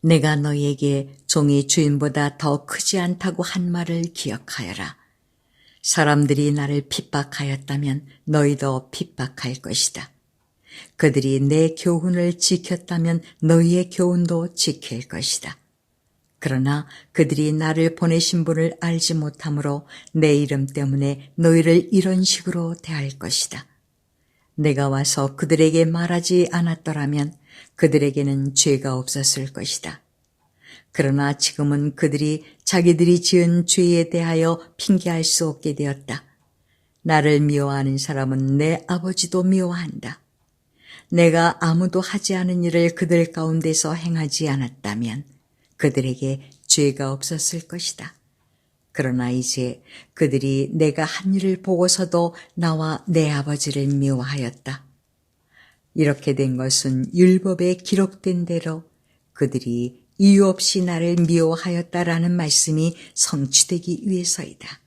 내가 너희에게 종이 주인보다 더 크지 않다고 한 말을 기억하여라. 사람들이 나를 핍박하였다면 너희도 핍박할 것이다. 그들이 내 교훈을 지켰다면 너희의 교훈도 지킬 것이다. 그러나 그들이 나를 보내신 분을 알지 못하므로 내 이름 때문에 너희를 이런 식으로 대할 것이다. 내가 와서 그들에게 말하지 않았더라면 그들에게는 죄가 없었을 것이다. 그러나 지금은 그들이 자기들이 지은 죄에 대하여 핑계할 수 없게 되었다. 나를 미워하는 사람은 내 아버지도 미워한다. 내가 아무도 하지 않은 일을 그들 가운데서 행하지 않았다면 그들에게 죄가 없었을 것이다. 그러나 이제 그들이 내가 한 일을 보고서도 나와 내 아버지를 미워하였다. 이렇게 된 것은 율법에 기록된 대로 그들이 이유 없이 나를 미워하였다라는 말씀이 성취되기 위해서이다.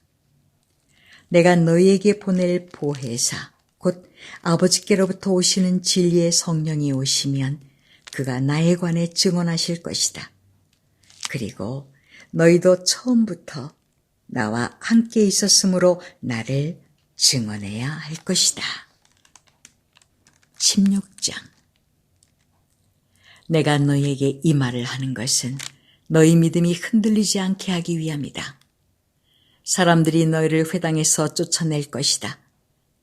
내가 너희에게 보낼 보혜사 곧 아버지께로부터 오시는 진리의 성령이 오시면 그가 나에 관해 증언하실 것이다. 그리고 너희도 처음부터 나와 함께 있었으므로 나를 증언해야 할 것이다. 16장. 내가 너희에게 이 말을 하는 것은 너희 믿음이 흔들리지 않게 하기 위함이다. 사람들이 너희를 회당에서 쫓아낼 것이다.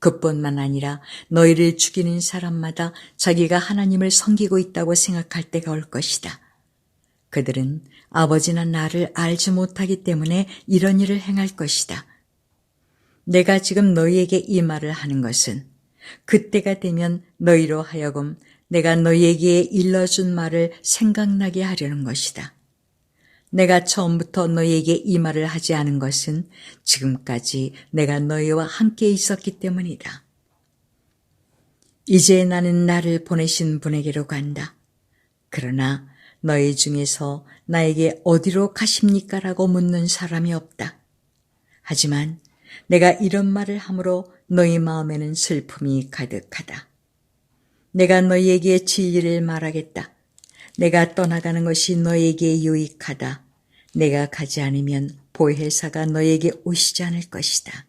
그뿐만 아니라 너희를 죽이는 사람마다 자기가 하나님을 섬기고 있다고 생각할 때가 올 것이다. 그들은 아버지나 나를 알지 못하기 때문에 이런 일을 행할 것이다. 내가 지금 너희에게 이 말을 하는 것은 그때가 되면 너희로 하여금 내가 너희에게 일러준 말을 생각나게 하려는 것이다. 내가 처음부터 너희에게 이 말을 하지 않은 것은 지금까지 내가 너희와 함께 있었기 때문이다. 이제 나는 나를 보내신 분에게로 간다. 그러나 너희 중에서 나에게 어디로 가십니까? 라고 묻는 사람이 없다. 하지만 내가 이런 말을 함으로 너희 마음에는 슬픔이 가득하다. 내가 너희에게 진리를 말하겠다. 내가 떠나가는 것이 너희에게 유익하다. 내가 가지 않으면 보혜사가 너희에게 오시지 않을 것이다.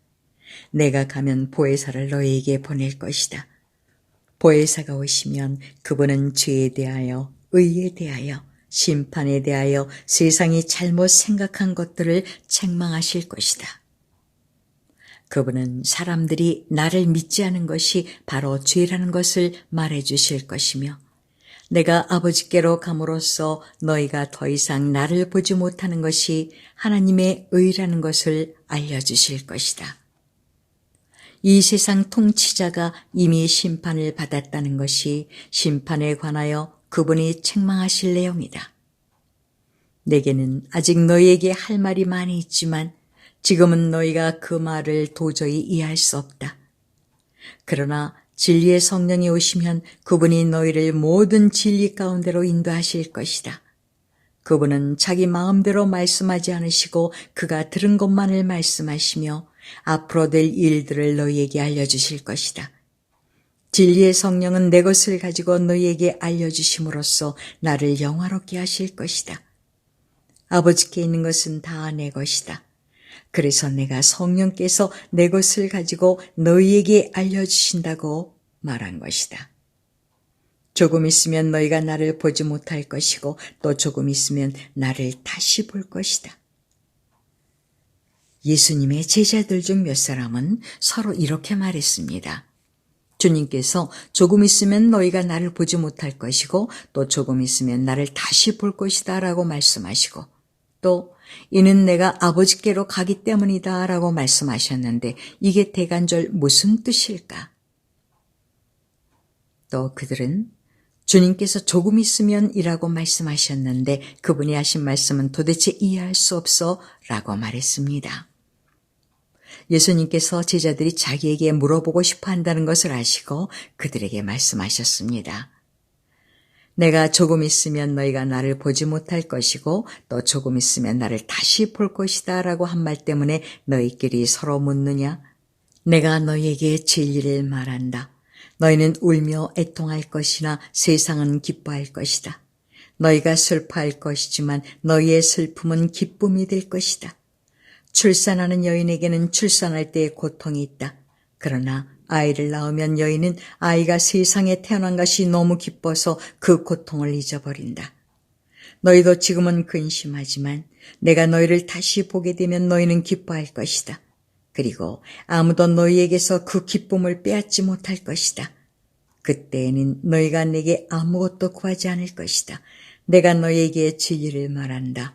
내가 가면 보혜사를 너희에게 보낼 것이다. 보혜사가 오시면 그분은 죄에 대하여, 의에 대하여, 심판에 대하여 세상이 잘못 생각한 것들을 책망하실 것이다. 그분은 사람들이 나를 믿지 않은 것이 바로 죄라는 것을 말해 주실 것이며 내가 아버지께로 감으로써 너희가 더 이상 나를 보지 못하는 것이 하나님의 의라는 것을 알려주실 것이다. 이 세상 통치자가 이미 심판을 받았다는 것이 심판에 관하여 그분이 책망하실 내용이다. 내게는 아직 너희에게 할 말이 많이 있지만 지금은 너희가 그 말을 도저히 이해할 수 없다. 그러나 진리의 성령이 오시면 그분이 너희를 모든 진리 가운데로 인도하실 것이다. 그분은 자기 마음대로 말씀하지 않으시고 그가 들은 것만을 말씀하시며 앞으로 될 일들을 너희에게 알려주실 것이다. 진리의 성령은 내 것을 가지고 너희에게 알려주심으로써 나를 영화롭게 하실 것이다. 아버지께 있는 것은 다 내 것이다. 그래서 내가 성령께서 내 것을 가지고 너희에게 알려주신다고 말한 것이다. 조금 있으면 너희가 나를 보지 못할 것이고 또 조금 있으면 나를 다시 볼 것이다. 예수님의 제자들 중 몇 사람은 서로 이렇게 말했습니다. 주님께서 조금 있으면 너희가 나를 보지 못할 것이고 또 조금 있으면 나를 다시 볼 것이다 라고 말씀하시고 또 이는 내가 아버지께로 가기 때문이다 라고 말씀하셨는데 이게 대간절 무슨 뜻일까? 또 그들은 주님께서 조금 있으면 이라고 말씀하셨는데 그분이 하신 말씀은 도대체 이해할 수 없어 라고 말했습니다. 예수님께서 제자들이 자기에게 물어보고 싶어 한다는 것을 아시고 그들에게 말씀하셨습니다. 내가 조금 있으면 너희가 나를 보지 못할 것이고 또 조금 있으면 나를 다시 볼 것이다 라고 한 말 때문에 너희끼리 서로 묻느냐? 내가 너희에게 진리를 말한다. 너희는 울며 애통할 것이나 세상은 기뻐할 것이다. 너희가 슬퍼할 것이지만 너희의 슬픔은 기쁨이 될 것이다. 출산하는 여인에게는 출산할 때의 고통이 있다. 그러나 아이를 낳으면 여인은 아이가 세상에 태어난 것이 너무 기뻐서 그 고통을 잊어버린다. 너희도 지금은 근심하지만 내가 너희를 다시 보게 되면 너희는 기뻐할 것이다. 그리고 아무도 너희에게서 그 기쁨을 빼앗지 못할 것이다. 그때에는 너희가 내게 아무것도 구하지 않을 것이다. 내가 너희에게 진리를 말한다.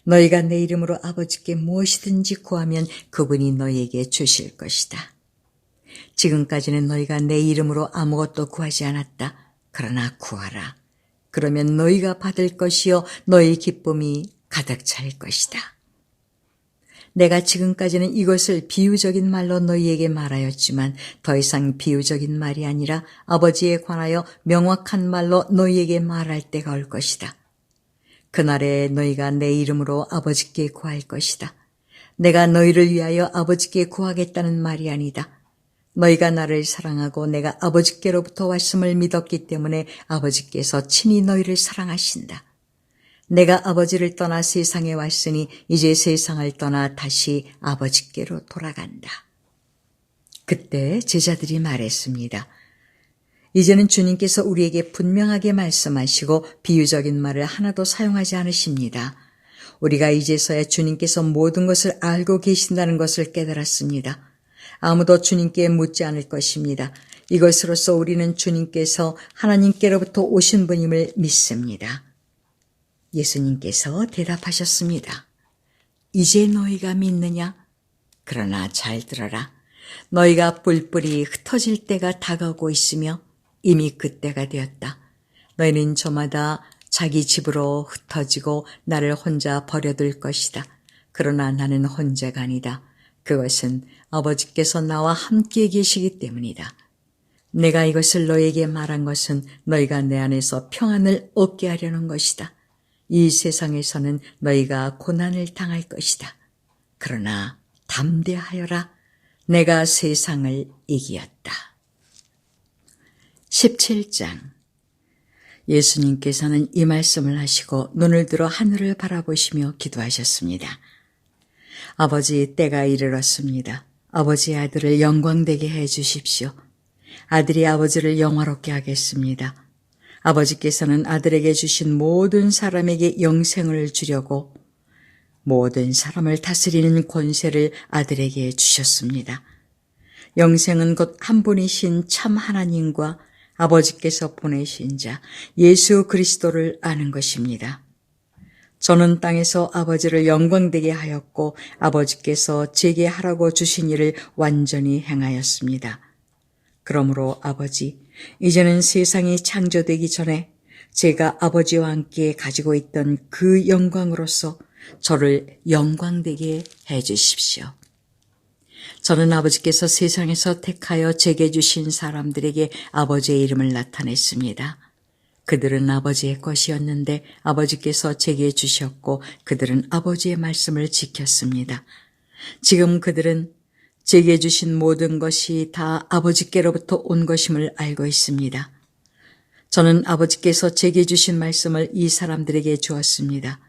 너희가 내 이름으로 아버지께 무엇이든지 구하면 그분이 너희에게 주실 것이다. 지금까지는 너희가 내 이름으로 아무것도 구하지 않았다. 그러나 구하라. 그러면 너희가 받을 것이요 너희 기쁨이 가득 찰 것이다. 내가 지금까지는 이것을 비유적인 말로 너희에게 말하였지만 더 이상 비유적인 말이 아니라 아버지에 관하여 명확한 말로 너희에게 말할 때가 올 것이다. 그날에 너희가 내 이름으로 아버지께 구할 것이다. 내가 너희를 위하여 아버지께 구하겠다는 말이 아니다. 너희가 나를 사랑하고 내가 아버지께로부터 왔음을 믿었기 때문에 아버지께서 친히 너희를 사랑하신다. 내가 아버지를 떠나 세상에 왔으니 이제 세상을 떠나 다시 아버지께로 돌아간다. 그때 제자들이 말했습니다. 이제는 주님께서 우리에게 분명하게 말씀하시고 비유적인 말을 하나도 사용하지 않으십니다. 우리가 이제서야 주님께서 모든 것을 알고 계신다는 것을 깨달았습니다. 아무도 주님께 묻지 않을 것입니다. 이것으로써 우리는 주님께서 하나님께로부터 오신 분임을 믿습니다. 예수님께서 대답하셨습니다. 이제 너희가 믿느냐? 그러나 잘 들어라. 너희가 뿔뿔이 흩어질 때가 다가오고 있으며 이미 그때가 되었다. 너희는 저마다 자기 집으로 흩어지고 나를 혼자 버려둘 것이다. 그러나 나는 혼자가 아니다. 그것은 아버지께서 나와 함께 계시기 때문이다. 내가 이것을 너에게 말한 것은 너희가 내 안에서 평안을 얻게 하려는 것이다. 이 세상에서는 너희가 고난을 당할 것이다. 그러나 담대하여라. 내가 세상을 이기었다. 17장. 예수님께서는 이 말씀을 하시고 눈을 들어 하늘을 바라보시며 기도하셨습니다. 아버지, 때가 이르렀습니다. 아버지의 아들을 영광되게 해 주십시오. 아들이 아버지를 영화롭게 하겠습니다. 아버지께서는 아들에게 주신 모든 사람에게 영생을 주려고 모든 사람을 다스리는 권세를 아들에게 주셨습니다. 영생은 곧 한 분이신 참 하나님과 아버지께서 보내신 자 예수 그리스도를 아는 것입니다. 저는 땅에서 아버지를 영광되게 하였고 아버지께서 제게 하라고 주신 일을 완전히 행하였습니다. 그러므로 아버지, 이제는 세상이 창조되기 전에 제가 아버지와 함께 가지고 있던 그 영광으로서 저를 영광되게 해 주십시오. 저는 아버지께서 세상에서 택하여 제게 주신 사람들에게 아버지의 이름을 나타냈습니다. 그들은 아버지의 것이었는데 아버지께서 제게 주셨고 그들은 아버지의 말씀을 지켰습니다. 지금 그들은 제게 주신 모든 것이 다 아버지께로부터 온 것임을 알고 있습니다. 저는 아버지께서 제게 주신 말씀을 이 사람들에게 주었습니다.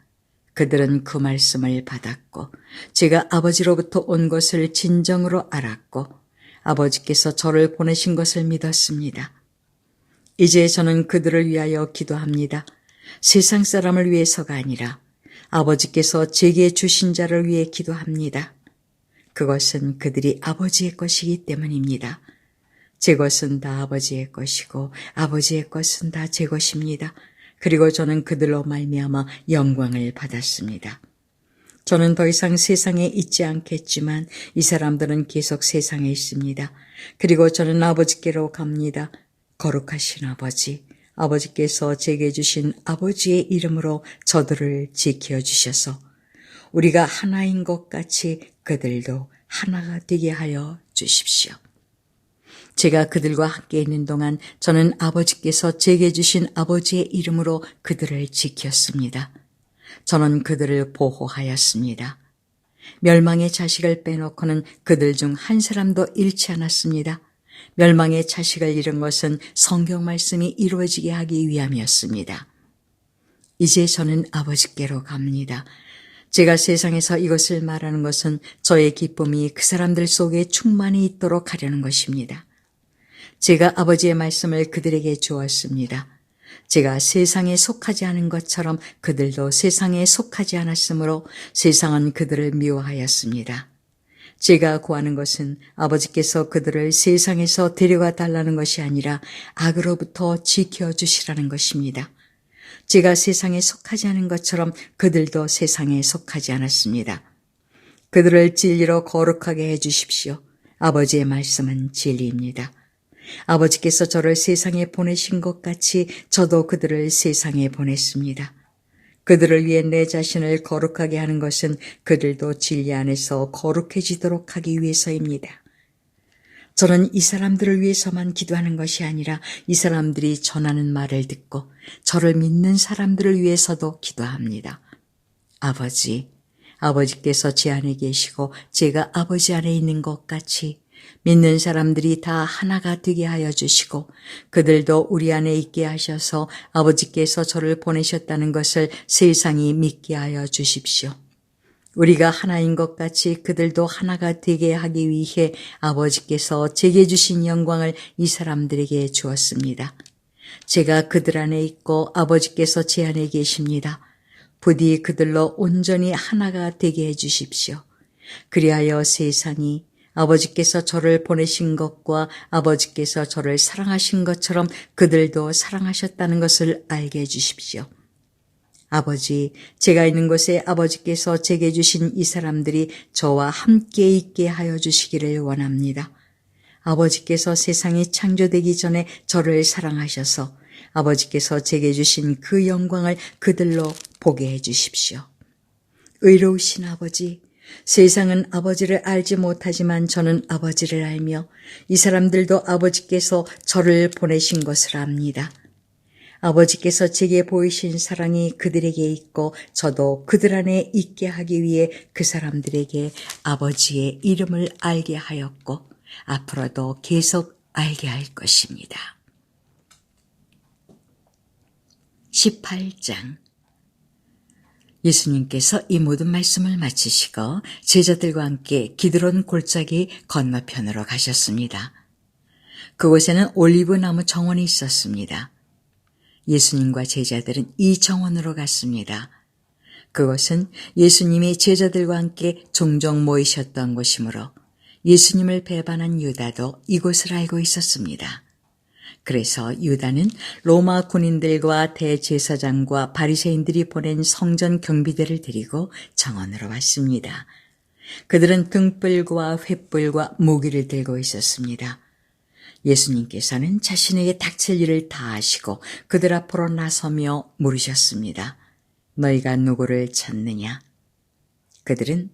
그들은 그 말씀을 받았고 제가 아버지로부터 온 것을 진정으로 알았고 아버지께서 저를 보내신 것을 믿었습니다. 이제 저는 그들을 위하여 기도합니다. 세상 사람을 위해서가 아니라 아버지께서 제게 주신 자를 위해 기도합니다. 그것은 그들이 아버지의 것이기 때문입니다. 제 것은 다 아버지의 것이고 아버지의 것은 다 제 것입니다. 그리고 저는 그들로 말미암아 영광을 받았습니다. 저는 더 이상 세상에 있지 않겠지만 이 사람들은 계속 세상에 있습니다. 그리고 저는 아버지께로 갑니다. 거룩하신 아버지, 아버지께서 제게 주신 아버지의 이름으로 저들을 지켜주셔서 우리가 하나인 것 같이 그들도 하나가 되게 하여 주십시오. 제가 그들과 함께 있는 동안 저는 아버지께서 제게 주신 아버지의 이름으로 그들을 지켰습니다. 저는 그들을 보호하였습니다. 멸망의 자식을 빼놓고는 그들 중 한 사람도 잃지 않았습니다. 멸망의 자식을 잃은 것은 성경 말씀이 이루어지게 하기 위함이었습니다. 이제 저는 아버지께로 갑니다. 제가 세상에서 이것을 말하는 것은 저의 기쁨이 그 사람들 속에 충만히 있도록 하려는 것입니다. 제가 아버지의 말씀을 그들에게 주었습니다. 제가 세상에 속하지 않은 것처럼 그들도 세상에 속하지 않았으므로 세상은 그들을 미워하였습니다. 제가 구하는 것은 아버지께서 그들을 세상에서 데려가 달라는 것이 아니라 악으로부터 지켜주시라는 것입니다. 제가 세상에 속하지 않은 것처럼 그들도 세상에 속하지 않았습니다. 그들을 진리로 거룩하게 해주십시오. 아버지의 말씀은 진리입니다. 아버지께서 저를 세상에 보내신 것 같이 저도 그들을 세상에 보냈습니다. 그들을 위해 내 자신을 거룩하게 하는 것은 그들도 진리 안에서 거룩해지도록 하기 위해서입니다. 저는 이 사람들을 위해서만 기도하는 것이 아니라 이 사람들이 전하는 말을 듣고 저를 믿는 사람들을 위해서도 기도합니다. 아버지, 아버지께서 제 안에 계시고 제가 아버지 안에 있는 것 같이 믿는 사람들이 다 하나가 되게 하여 주시고 그들도 우리 안에 있게 하셔서 아버지께서 저를 보내셨다는 것을 세상이 믿게 하여 주십시오. 우리가 하나인 것 같이 그들도 하나가 되게 하기 위해 아버지께서 제게 주신 영광을 이 사람들에게 주었습니다. 제가 그들 안에 있고 아버지께서 제 안에 계십니다. 부디 그들로 온전히 하나가 되게 해 주십시오. 그리하여 세상이 아버지께서 저를 보내신 것과 아버지께서 저를 사랑하신 것처럼 그들도 사랑하셨다는 것을 알게 해 주십시오. 아버지, 제가 있는 곳에 아버지께서 제게 주신 이 사람들이 저와 함께 있게 하여 주시기를 원합니다. 아버지께서 세상이 창조되기 전에 저를 사랑하셔서 아버지께서 제게 주신 그 영광을 그들로 보게 해 주십시오. 의로우신 아버지, 세상은 아버지를 알지 못하지만 저는 아버지를 알며 이 사람들도 아버지께서 저를 보내신 것을 압니다. 아버지께서 제게 보이신 사랑이 그들에게 있고 저도 그들 안에 있게 하기 위해 그 사람들에게 아버지의 이름을 알게 하였고 앞으로도 계속 알게 할 것입니다. 18장. 예수님께서 이 모든 말씀을 마치시고 제자들과 함께 기드론 골짜기 건너편으로 가셨습니다. 그곳에는 올리브나무 정원이 있었습니다. 예수님과 제자들은 이 정원으로 갔습니다. 그것은 예수님이 제자들과 함께 종종 모이셨던 곳이므로 예수님을 배반한 유다도 이곳을 알고 있었습니다. 그래서 유다는 로마 군인들과 대제사장과 바리새인들이 보낸 성전 경비대를 데리고 정원으로 왔습니다. 그들은 등불과 횃불과 무기를 들고 있었습니다. 예수님께서는 자신에게 닥칠 일을 다 하시고 그들 앞으로 나서며 물으셨습니다. 너희가 누구를 찾느냐? 그들은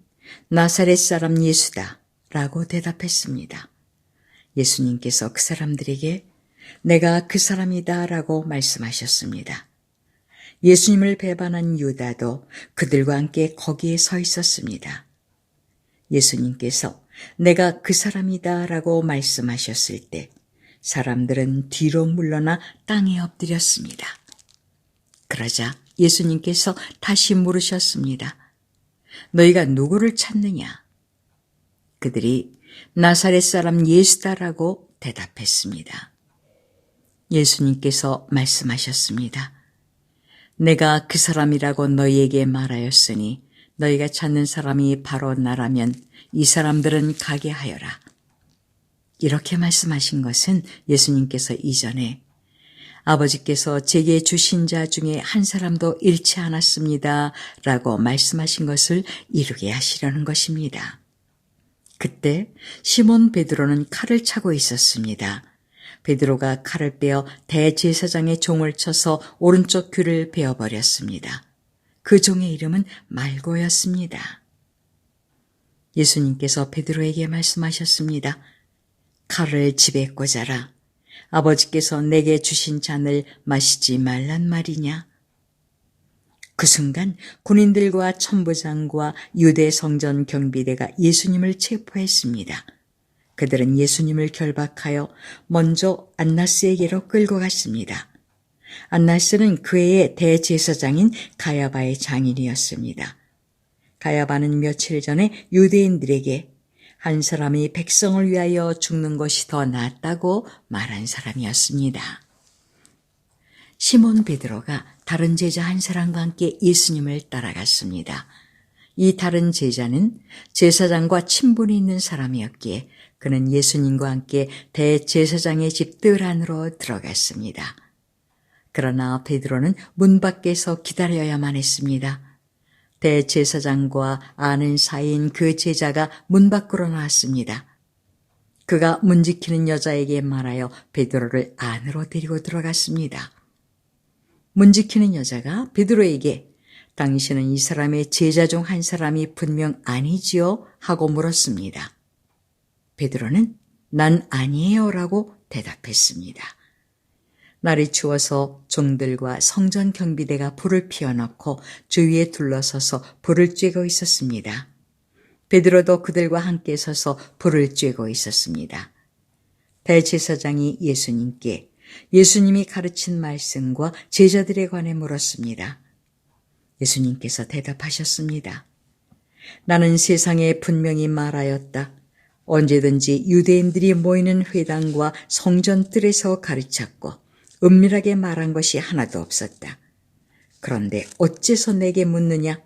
나사렛 사람 예수다 라고 대답했습니다. 예수님께서 그 사람들에게 내가 그 사람이다 라고 말씀하셨습니다. 예수님을 배반한 유다도 그들과 함께 거기에 서 있었습니다. 예수님께서 내가 그 사람이다 라고 말씀하셨을 때 사람들은 뒤로 물러나 땅에 엎드렸습니다. 그러자 예수님께서 다시 물으셨습니다. 너희가 누구를 찾느냐? 그들이 나사렛 사람 예수다라고 대답했습니다. 예수님께서 말씀하셨습니다. 내가 그 사람이라고 너희에게 말하였으니 너희가 찾는 사람이 바로 나라면 이 사람들은 가게 하여라. 이렇게 말씀하신 것은 예수님께서 이전에 아버지께서 제게 주신 자 중에 한 사람도 잃지 않았습니다 라고 말씀하신 것을 이루게 하시려는 것입니다. 그때 시몬 베드로는 칼을 차고 있었습니다. 베드로가 칼을 빼어 대제사장의 종을 쳐서 오른쪽 귀를 베어버렸습니다. 그 종의 이름은 말고였습니다. 예수님께서 베드로에게 말씀하셨습니다. 칼을 집에 꽂아라. 아버지께서 내게 주신 잔을 마시지 말란 말이냐? 그 순간 군인들과 천부장과 유대 성전 경비대가 예수님을 체포했습니다. 그들은 예수님을 결박하여 먼저 안나스에게로 끌고 갔습니다. 안나스는 그 해의 대제사장인 가야바의 장인이었습니다. 가야바는 며칠 전에 유대인들에게 한 사람이 백성을 위하여 죽는 것이 더 낫다고 말한 사람이었습니다. 시몬 베드로가 다른 제자 한 사람과 함께 예수님을 따라갔습니다. 이 다른 제자는 제사장과 친분이 있는 사람이었기에 그는 예수님과 함께 대제사장의 집 뜰 안으로 들어갔습니다. 그러나 베드로는 문 밖에서 기다려야만 했습니다. 대제사장과 아는 사이인 그 제자가 문 밖으로 나왔습니다. 그가 문 지키는 여자에게 말하여 베드로를 안으로 데리고 들어갔습니다. 문 지키는 여자가 베드로에게 당신은 이 사람의 제자 중 한 사람이 분명 아니지요? 하고 물었습니다. 베드로는 난 아니에요 라고 대답했습니다. 날이 추워서 종들과 성전 경비대가 불을 피워놓고 주위에 둘러서서 불을 쬐고 있었습니다. 베드로도 그들과 함께 서서 불을 쬐고 있었습니다. 대제사장이 예수님께 예수님이 가르친 말씀과 제자들에 관해 물었습니다. 예수님께서 대답하셨습니다. 나는 세상에 분명히 말하였다. 언제든지 유대인들이 모이는 회당과 성전 뜰에서 가르쳤고 은밀하게 말한 것이 하나도 없었다. 그런데 어째서 내게 묻느냐?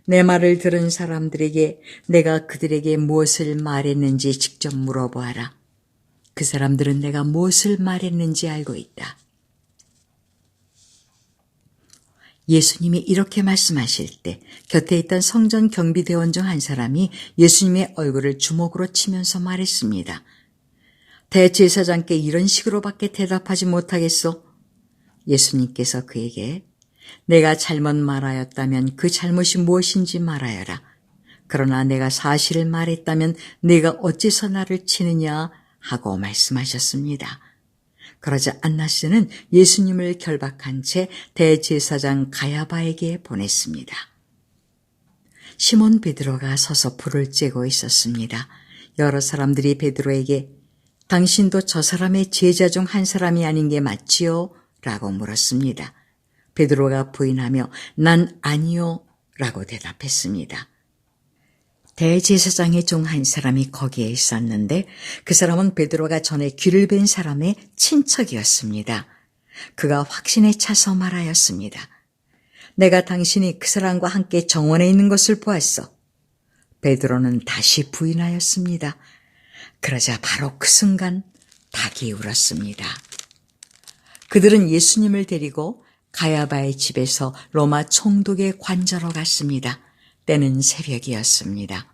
내 말을 들은 사람들에게 내가 그들에게 무엇을 말했는지 직접 물어보아라. 그 사람들은 내가 무엇을 말했는지 알고 있다. 예수님이 이렇게 말씀하실 때 곁에 있던 성전 경비대원 중 한 사람이 예수님의 얼굴을 주먹으로 치면서 말했습니다. 대제사장께 이런 식으로밖에 대답하지 못하겠소? 예수님께서 그에게 내가 잘못 말하였다면 그 잘못이 무엇인지 말하여라. 그러나 내가 사실을 말했다면 네가 어째서 나를 치느냐 하고 말씀하셨습니다. 그러자 안나스는 예수님을 결박한 채 대제사장 가야바에게 보냈습니다. 시몬 베드로가 서서 불을 쬐고 있었습니다. 여러 사람들이 베드로에게 당신도 저 사람의 제자 중 한 사람이 아닌 게 맞지요? 라고 물었습니다. 베드로가 부인하며 난 아니요 라고 대답했습니다. 대제사장의 중 한 사람이 거기에 있었는데 그 사람은 베드로가 전에 귀를 벤 사람의 친척이었습니다. 그가 확신에 차서 말하였습니다. 내가 당신이 그 사람과 함께 정원에 있는 것을 보았어. 베드로는 다시 부인하였습니다. 그러자 바로 그 순간 닭이 울었습니다. 그들은 예수님을 데리고 가야바의 집에서 로마 총독의 관저로 갔습니다. 때는 새벽이었습니다.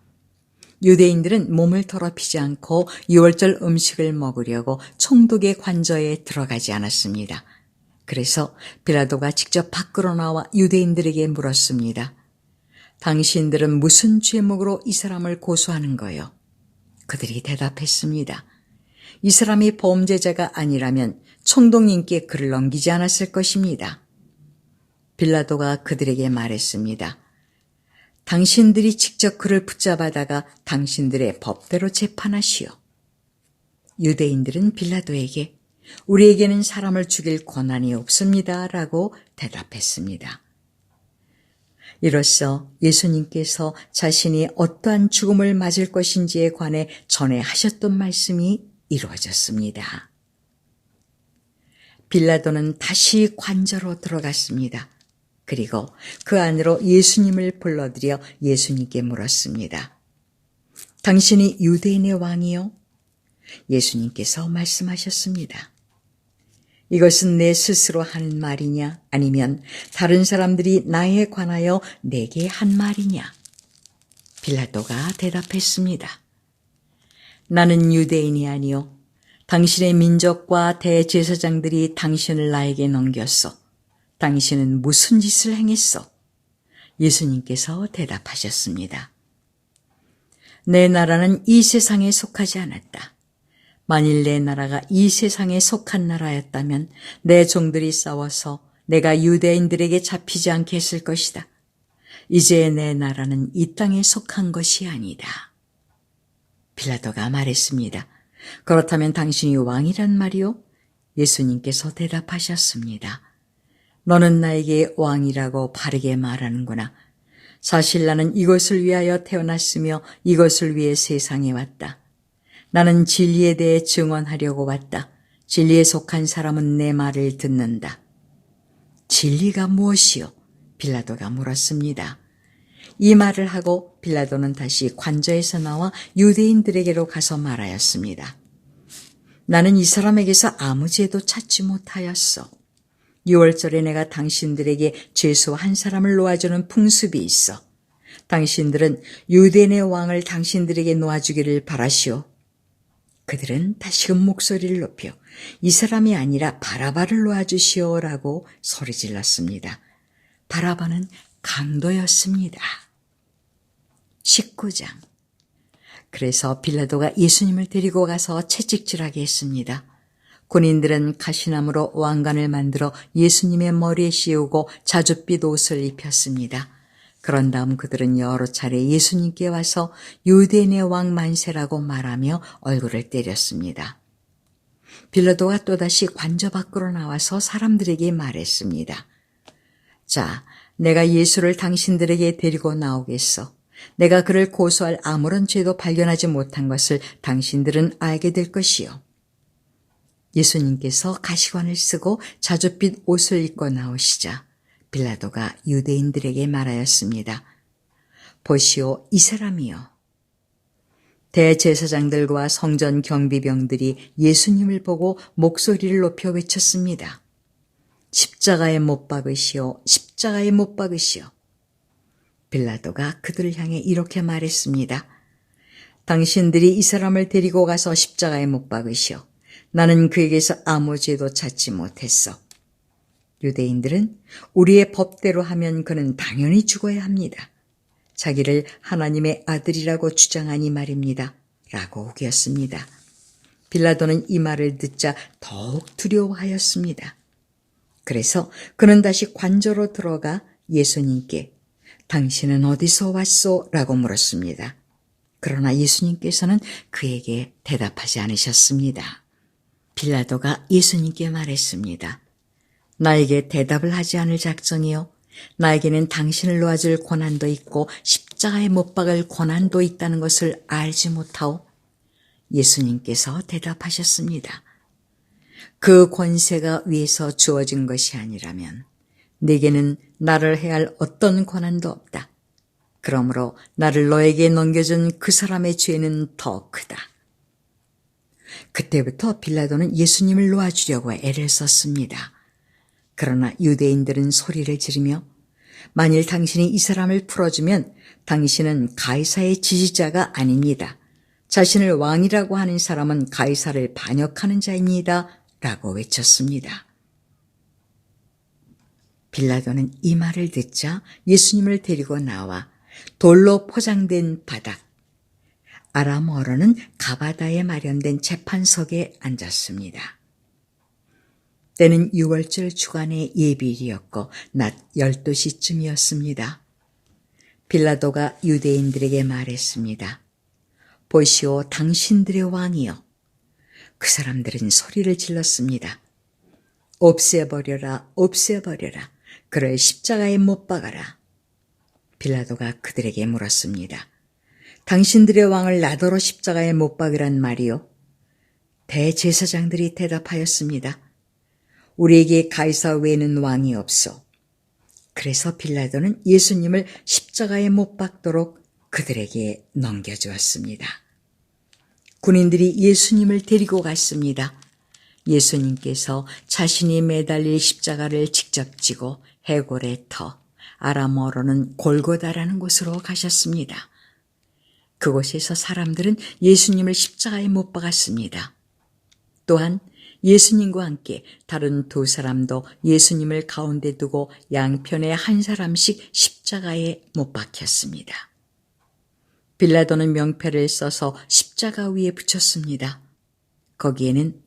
유대인들은 몸을 더럽히지 않고 유월절 음식을 먹으려고 총독의 관저에 들어가지 않았습니다. 그래서 빌라도가 직접 밖으로 나와 유대인들에게 물었습니다. 당신들은 무슨 죄목으로 이 사람을 고소하는 거요? 그들이 대답했습니다. 이 사람이 범죄자가 아니라면 총독님께 그를 넘기지 않았을 것입니다. 빌라도가 그들에게 말했습니다. 당신들이 직접 그를 붙잡아다가 당신들의 법대로 재판하시오. 유대인들은 빌라도에게 우리에게는 사람을 죽일 권한이 없습니다. 라고 대답했습니다. 이로써 예수님께서 자신이 어떠한 죽음을 맞을 것인지에 관해 전에 하셨던 말씀이 이루어졌습니다. 빌라도는 다시 관저로 들어갔습니다. 그리고 그 안으로 예수님을 불러들여 예수님께 물었습니다. 당신이 유대인의 왕이요? 예수님께서 말씀하셨습니다. 이것은 내 스스로 하는 말이냐 아니면 다른 사람들이 나에 관하여 내게 한 말이냐? 빌라도가 대답했습니다. 나는 유대인이 아니요 당신의 민족과 대제사장들이 당신을 나에게 넘겼소. 당신은 무슨 짓을 행했소? 예수님께서 대답하셨습니다. 내 나라는 이 세상에 속하지 않았다. 만일 내 나라가 이 세상에 속한 나라였다면 내 종들이 싸워서 내가 유대인들에게 잡히지 않게 했을 것이다. 이제 내 나라는 이 땅에 속한 것이 아니다. 빌라도가 말했습니다. 그렇다면 당신이 왕이란 말이요? 예수님께서 대답하셨습니다. 너는 나에게 왕이라고 바르게 말하는구나. 사실 나는 이것을 위하여 태어났으며 이것을 위해 세상에 왔다. 나는 진리에 대해 증언하려고 왔다. 진리에 속한 사람은 내 말을 듣는다. 진리가 무엇이요? 빌라도가 물었습니다. 이 말을 하고 빌라도는 다시 관저에서 나와 유대인들에게로 가서 말하였습니다. 나는 이 사람에게서 아무 죄도 찾지 못하였어. 유월절에 내가 당신들에게 죄수 한 사람을 놓아주는 풍습이 있어. 당신들은 유대인의 왕을 당신들에게 놓아주기를 바라시오. 그들은 다시금 목소리를 높여 이 사람이 아니라 바라바를 놓아주시오라고 소리질렀습니다. 바라바는 강도였습니다. 19장. 그래서 빌라도가 예수님을 데리고 가서 채찍질하게 했습니다. 군인들은 가시나무로 왕관을 만들어 예수님의 머리에 씌우고 자줏빛 옷을 입혔습니다. 그런 다음 그들은 여러 차례 예수님께 와서 유대인의 왕 만세라고 말하며 얼굴을 때렸습니다. 빌라도가 또다시 관저 밖으로 나와서 사람들에게 말했습니다. 자, 내가 예수를 당신들에게 데리고 나오겠어. 내가 그를 고소할 아무런 죄도 발견하지 못한 것을 당신들은 알게 될 것이요. 예수님께서 가시관을 쓰고 자줏빛 옷을 입고 나오시자 빌라도가 유대인들에게 말하였습니다. 보시오, 이 사람이요. 대제사장들과 성전 경비병들이 예수님을 보고 목소리를 높여 외쳤습니다. 십자가에 못 박으시오. 십자가에 못 박으시오. 빌라도가 그들을 향해 이렇게 말했습니다. 당신들이 이 사람을 데리고 가서 십자가에 못 박으시오. 나는 그에게서 아무 죄도 찾지 못했어. 유대인들은 우리의 법대로 하면 그는 당연히 죽어야 합니다. 자기를 하나님의 아들이라고 주장하니 말입니다. 라고 우겼습니다. 빌라도는 이 말을 듣자 더욱 두려워하였습니다. 그래서 그는 다시 관저로 들어가 예수님께 당신은 어디서 왔소? 라고 물었습니다. 그러나 예수님께서는 그에게 대답하지 않으셨습니다. 빌라도가 예수님께 말했습니다. 나에게 대답을 하지 않을 작정이요. 나에게는 당신을 놓아줄 권한도 있고 십자가에 못 박을 권한도 있다는 것을 알지 못하오. 예수님께서 대답하셨습니다. 그 권세가 위에서 주어진 것이 아니라면 네게는 나를 해할 어떤 권한도 없다. 그러므로 나를 너에게 넘겨준 그 사람의 죄는 더 크다. 그때부터 빌라도는 예수님을 놓아주려고 애를 썼습니다. 그러나 유대인들은 소리를 지르며 만일 당신이 이 사람을 풀어주면 당신은 가이사의 지지자가 아닙니다. 자신을 왕이라고 하는 사람은 가이사를 반역하는 자입니다. 라고 외쳤습니다. 빌라도는 이 말을 듣자 예수님을 데리고 나와 돌로 포장된 바닥, 아람어로는 가바다에 마련된 재판석에 앉았습니다. 때는 6월절 주간의 예비일이었고 낮 12시쯤이었습니다. 빌라도가 유대인들에게 말했습니다. 보시오, 당신들의 왕이요. 그 사람들은 소리를 질렀습니다. 없애버려라, 없애버려라. 그를 십자가에 못 박아라. 빌라도가 그들에게 물었습니다. 당신들의 왕을 나더러 십자가에 못 박으란 말이요? 대제사장들이 대답하였습니다. 우리에게 가이사 외에는 왕이 없소. 그래서 빌라도는 예수님을 십자가에 못 박도록 그들에게 넘겨주었습니다. 군인들이 예수님을 데리고 갔습니다. 예수님께서 자신이 매달릴 십자가를 직접 지고 해골의 터, 아람어로는 골고다라는 곳으로 가셨습니다. 그곳에서 사람들은 예수님을 십자가에 못 박았습니다. 또한 예수님과 함께 다른 두 사람도 예수님을 가운데 두고 양편에 한 사람씩 십자가에 못 박혔습니다. 빌라도는 명패를 써서 십자가 위에 붙였습니다. 거기에는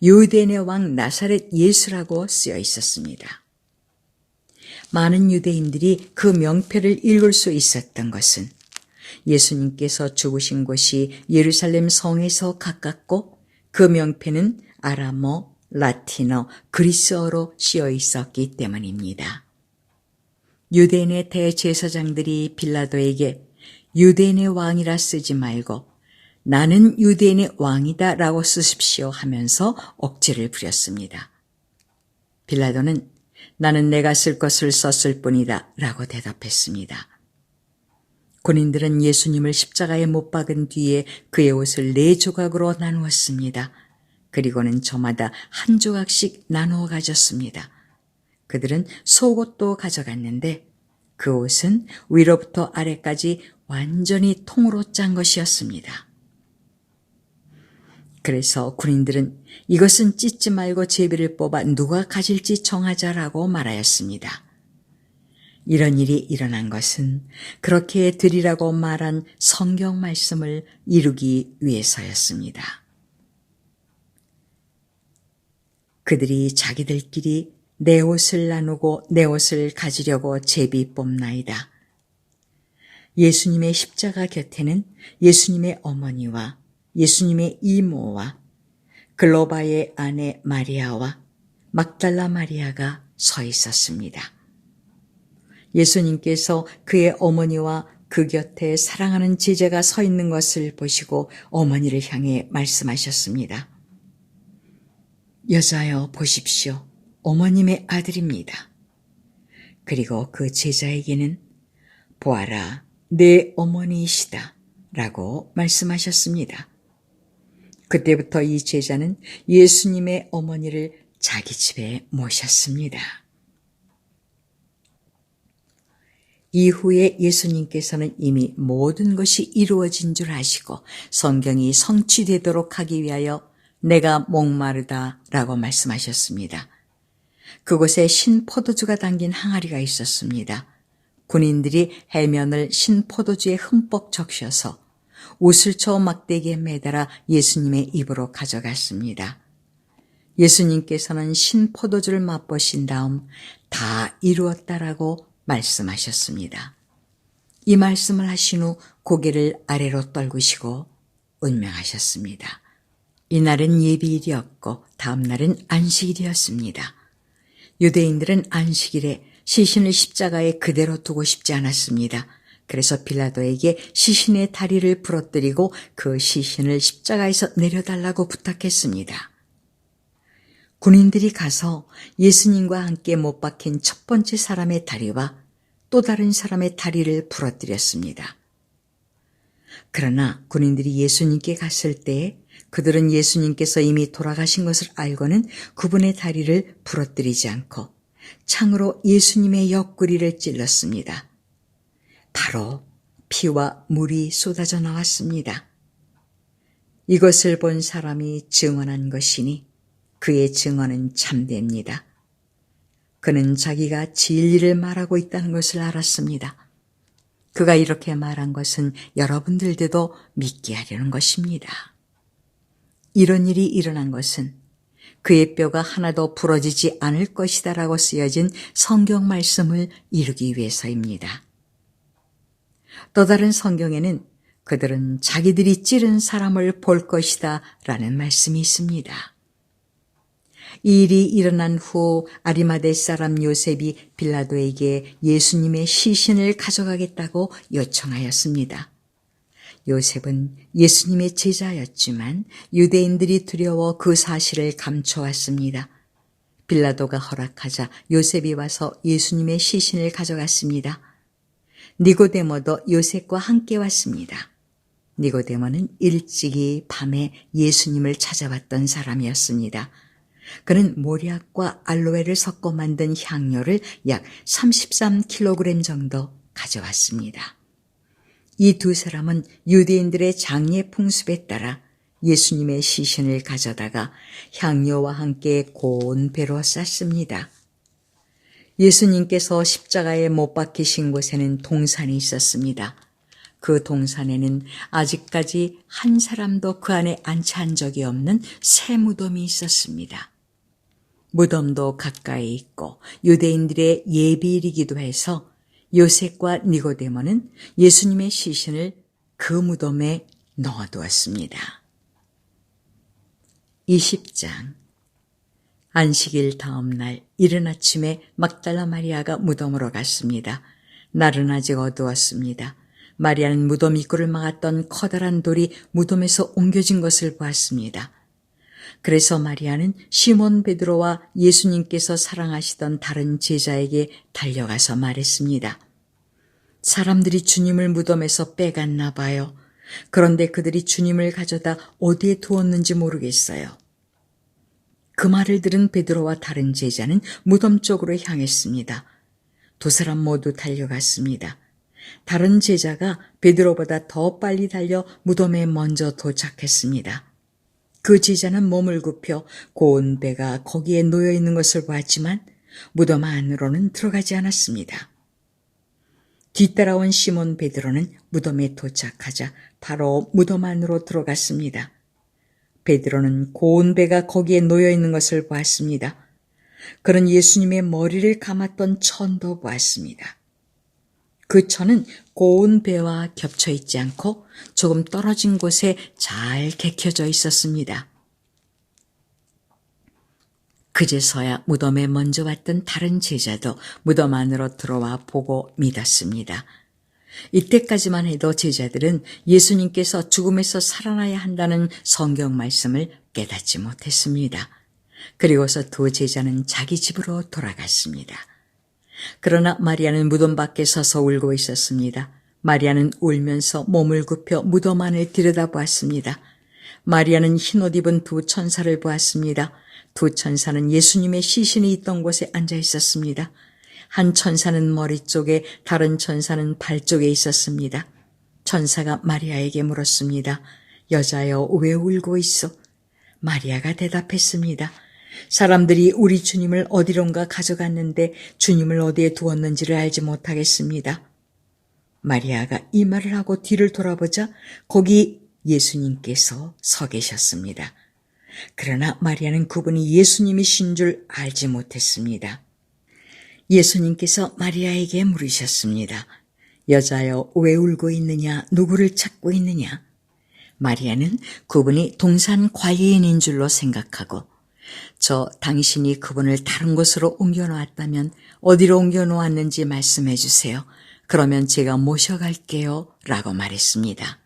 유대인의 왕 나사렛 예수라고 쓰여 있었습니다. 많은 유대인들이 그 명패를 읽을 수 있었던 것은 예수님께서 죽으신 곳이 예루살렘 성에서 가깝고 그 명패는 아람어, 라틴어, 그리스어로 씌어 있었기 때문입니다. 유대인의 대제사장들이 빌라도에게 유대인의 왕이라 쓰지 말고 나는 유대인의 왕이다 라고 쓰십시오 하면서 억지를 부렸습니다. 빌라도는 나는 내가 쓸 것을 썼을 뿐이다 라고 대답했습니다. 군인들은 예수님을 십자가에 못 박은 뒤에 그의 옷을 4조각으로 나누었습니다. 그리고는 저마다 한 조각씩 나누어 가졌습니다. 그들은 속옷도 가져갔는데 그 옷은 위로부터 아래까지 완전히 통으로 짠 것이었습니다. 그래서 군인들은 이것은 찢지 말고 제비를 뽑아 누가 가질지 정하자라고 말하였습니다. 이런 일이 일어난 것은 그렇게 드리라고 말한 성경 말씀을 이루기 위해서였습니다. 그들이 자기들끼리 내 옷을 나누고 내 옷을 가지려고 제비 뽑나이다. 예수님의 십자가 곁에는 예수님의 어머니와 예수님의 이모와 글로바의 아내 마리아와 막달라 마리아가 서 있었습니다. 예수님께서 그의 어머니와 그 곁에 사랑하는 제자가 서 있는 것을 보시고 어머니를 향해 말씀하셨습니다. 여자여 보십시오. 어머님의 아들입니다. 그리고 그 제자에게는 보아라 내 어머니이시다 라고 말씀하셨습니다. 그때부터 이 제자는 예수님의 어머니를 자기 집에 모셨습니다. 이후에 예수님께서는 이미 모든 것이 이루어진 줄 아시고 성경이 성취되도록 하기 위하여 내가 목마르다 라고 말씀하셨습니다. 그곳에 신포도주가 담긴 항아리가 있었습니다. 군인들이 해면을 신포도주에 흠뻑 적셔서 우슬초 막대기에 매달아 예수님의 입으로 가져갔습니다. 예수님께서는 신포도주를 맛보신 다음 다 이루었다라고 말씀하셨습니다. 이 말씀을 하신 후 고개를 아래로 떨구시고 운명하셨습니다. 이날은 예비일이었고 다음 날은 안식일이었습니다. 유대인들은 안식일에 시신을 십자가에 그대로 두고 싶지 않았습니다. 그래서 빌라도에게 시신의 다리를 부러뜨리고 그 시신을 십자가에서 내려달라고 부탁했습니다. 군인들이 가서 예수님과 함께 못 박힌 첫 번째 사람의 다리와 또 다른 사람의 다리를 부러뜨렸습니다. 그러나 군인들이 예수님께 갔을 때 그들은 예수님께서 이미 돌아가신 것을 알고는 그분의 다리를 부러뜨리지 않고 창으로 예수님의 옆구리를 찔렀습니다. 바로 피와 물이 쏟아져 나왔습니다. 이것을 본 사람이 증언한 것이니 그의 증언은 참됩니다. 그는 자기가 진리를 말하고 있다는 것을 알았습니다. 그가 이렇게 말한 것은 여러분들도 믿게 하려는 것입니다. 이런 일이 일어난 것은 그의 뼈가 하나도 부러지지 않을 것이다 라고 쓰여진 성경 말씀을 이루기 위해서입니다. 또 다른 성경에는 그들은 자기들이 찌른 사람을 볼 것이다 라는 말씀이 있습니다. 이 일이 일어난 후 아리마대 사람 요셉이 빌라도에게 예수님의 시신을 가져가겠다고 요청하였습니다. 요셉은 예수님의 제자였지만 유대인들이 두려워 그 사실을 감춰왔습니다. 빌라도가 허락하자 요셉이 와서 예수님의 시신을 가져갔습니다. 니고데모도 요셉과 함께 왔습니다. 니고데모는 일찍이 밤에 예수님을 찾아왔던 사람이었습니다. 그는 모략과 알로에를 섞어 만든 향료를 약 33kg 정도 가져왔습니다. 이 두 사람은 유대인들의 장례 풍습에 따라 예수님의 시신을 가져다가 향료와 함께 고운 배로 쌌습니다. 예수님께서 십자가에 못 박히신 곳에는 동산이 있었습니다. 그 동산에는 아직까지 한 사람도 그 안에 안치한 적이 없는 새 무덤이 있었습니다. 무덤도 가까이 있고 유대인들의 예비일이기도 해서 요셉과 니고데모는 예수님의 시신을 그 무덤에 넣어두었습니다. 20장 안식일 다음 날 이른 아침에 막달라 마리아가 무덤으로 갔습니다. 날은 아직 어두웠습니다. 마리아는 무덤 입구를 막았던 커다란 돌이 무덤에서 옮겨진 것을 보았습니다. 그래서 마리아는 시몬 베드로와 예수님께서 사랑하시던 다른 제자에게 달려가서 말했습니다. 사람들이 주님을 무덤에서 빼갔나 봐요. 그런데 그들이 주님을 가져다 어디에 두었는지 모르겠어요. 그 말을 들은 베드로와 다른 제자는 무덤 쪽으로 향했습니다. 두 사람 모두 달려갔습니다. 다른 제자가 베드로보다 더 빨리 달려 무덤에 먼저 도착했습니다. 그 제자는 몸을 굽혀 고운 배가 거기에 놓여 있는 것을 보았지만 무덤 안으로는 들어가지 않았습니다. 뒤따라온 시몬 베드로는 무덤에 도착하자 바로 무덤 안으로 들어갔습니다. 베드로는 고운 배가 거기에 놓여 있는 것을 보았습니다. 그는 예수님의 머리를 감았던 천도 보았습니다. 그 천은 고운 배와 겹쳐 있지 않고 조금 떨어진 곳에 잘 개켜져 있었습니다. 그제서야 무덤에 먼저 왔던 다른 제자도 무덤 안으로 들어와 보고 믿었습니다. 이때까지만 해도 제자들은 예수님께서 죽음에서 살아나야 한다는 성경 말씀을 깨닫지 못했습니다. 그리고서 두 제자는 자기 집으로 돌아갔습니다. 그러나 마리아는 무덤 밖에 서서 울고 있었습니다. 마리아는 울면서 몸을 굽혀 무덤 안을 들여다보았습니다. 마리아는 흰옷 입은 두 천사를 보았습니다. 두 천사는 예수님의 시신이 있던 곳에 앉아 있었습니다. 한 천사는 머리 쪽에 다른 천사는 발 쪽에 있었습니다. 천사가 마리아에게 물었습니다. 여자여, 왜 울고 있어? 마리아가 대답했습니다. 사람들이 우리 주님을 어디론가 가져갔는데 주님을 어디에 두었는지를 알지 못하겠습니다. 마리아가 이 말을 하고 뒤를 돌아보자 거기 예수님께서 서 계셨습니다. 그러나 마리아는 그분이 예수님이신 줄 알지 못했습니다. 예수님께서 마리아에게 물으셨습니다. 여자여, 왜 울고 있느냐? 누구를 찾고 있느냐? 마리아는 그분이 동산 관리인인 줄로 생각하고 당신이 그분을 다른 곳으로 옮겨놓았다면 어디로 옮겨놓았는지 말씀해 주세요. 그러면 제가 모셔갈게요. 라고 말했습니다.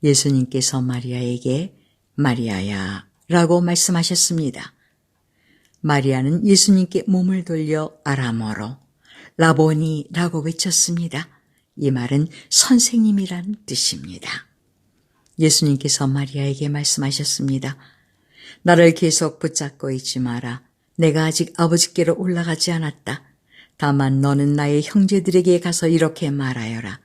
예수님께서 마리아에게 마리아야 라고 말씀하셨습니다. 마리아는 예수님께 몸을 돌려 아람어로 라보니 라고 외쳤습니다. 이 말은 선생님이란 뜻입니다. 예수님께서 마리아에게 말씀하셨습니다. 나를 계속 붙잡고 있지 마라. 내가 아직 아버지께로 올라가지 않았다. 다만 너는 나의 형제들에게 가서 이렇게 말하여라.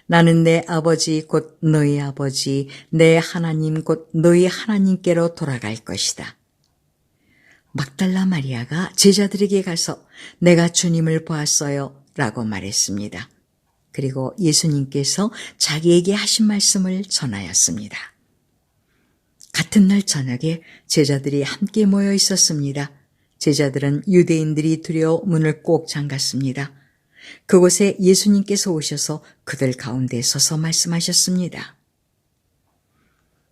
나는 내 아버지 곧 너희 아버지, 내 하나님 곧 너희 하나님께로 돌아갈 것이다. 막달라 마리아가 제자들에게 가서 내가 주님을 보았어요 라고 말했습니다. 그리고 예수님께서 자기에게 하신 말씀을 전하였습니다. 같은 날 저녁에 제자들이 함께 모여 있었습니다. 제자들은 유대인들이 두려워 문을 꼭 잠갔습니다. 그곳에 예수님께서 오셔서 그들 가운데 서서 말씀하셨습니다.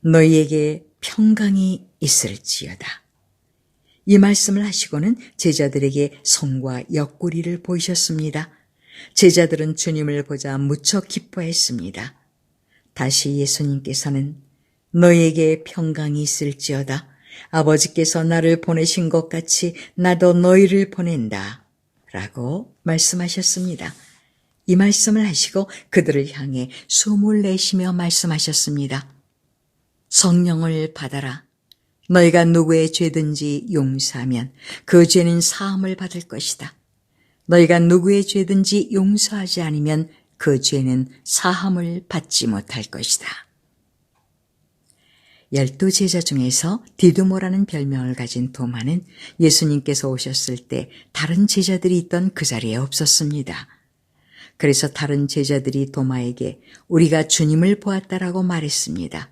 너희에게 평강이 있을지어다. 이 말씀을 하시고는 제자들에게 손과 옆구리를 보이셨습니다. 제자들은 주님을 보자 무척 기뻐했습니다. 다시 예수님께서는 너희에게 평강이 있을지어다. 아버지께서 나를 보내신 것 같이 나도 너희를 보낸다. 라고 말씀하셨습니다. 이 말씀을 하시고 그들을 향해 숨을 내쉬며 말씀하셨습니다. 성령을 받아라. 너희가 누구의 죄든지 용서하면 그 죄는 사함을 받을 것이다. 너희가 누구의 죄든지 용서하지 않으면 그 죄는 사함을 받지 못할 것이다. 12제자 중에서 디두모라는 별명을 가진 도마는 예수님께서 오셨을 때 다른 제자들이 있던 그 자리에 없었습니다. 그래서 다른 제자들이 도마에게 우리가 주님을 보았다라고 말했습니다.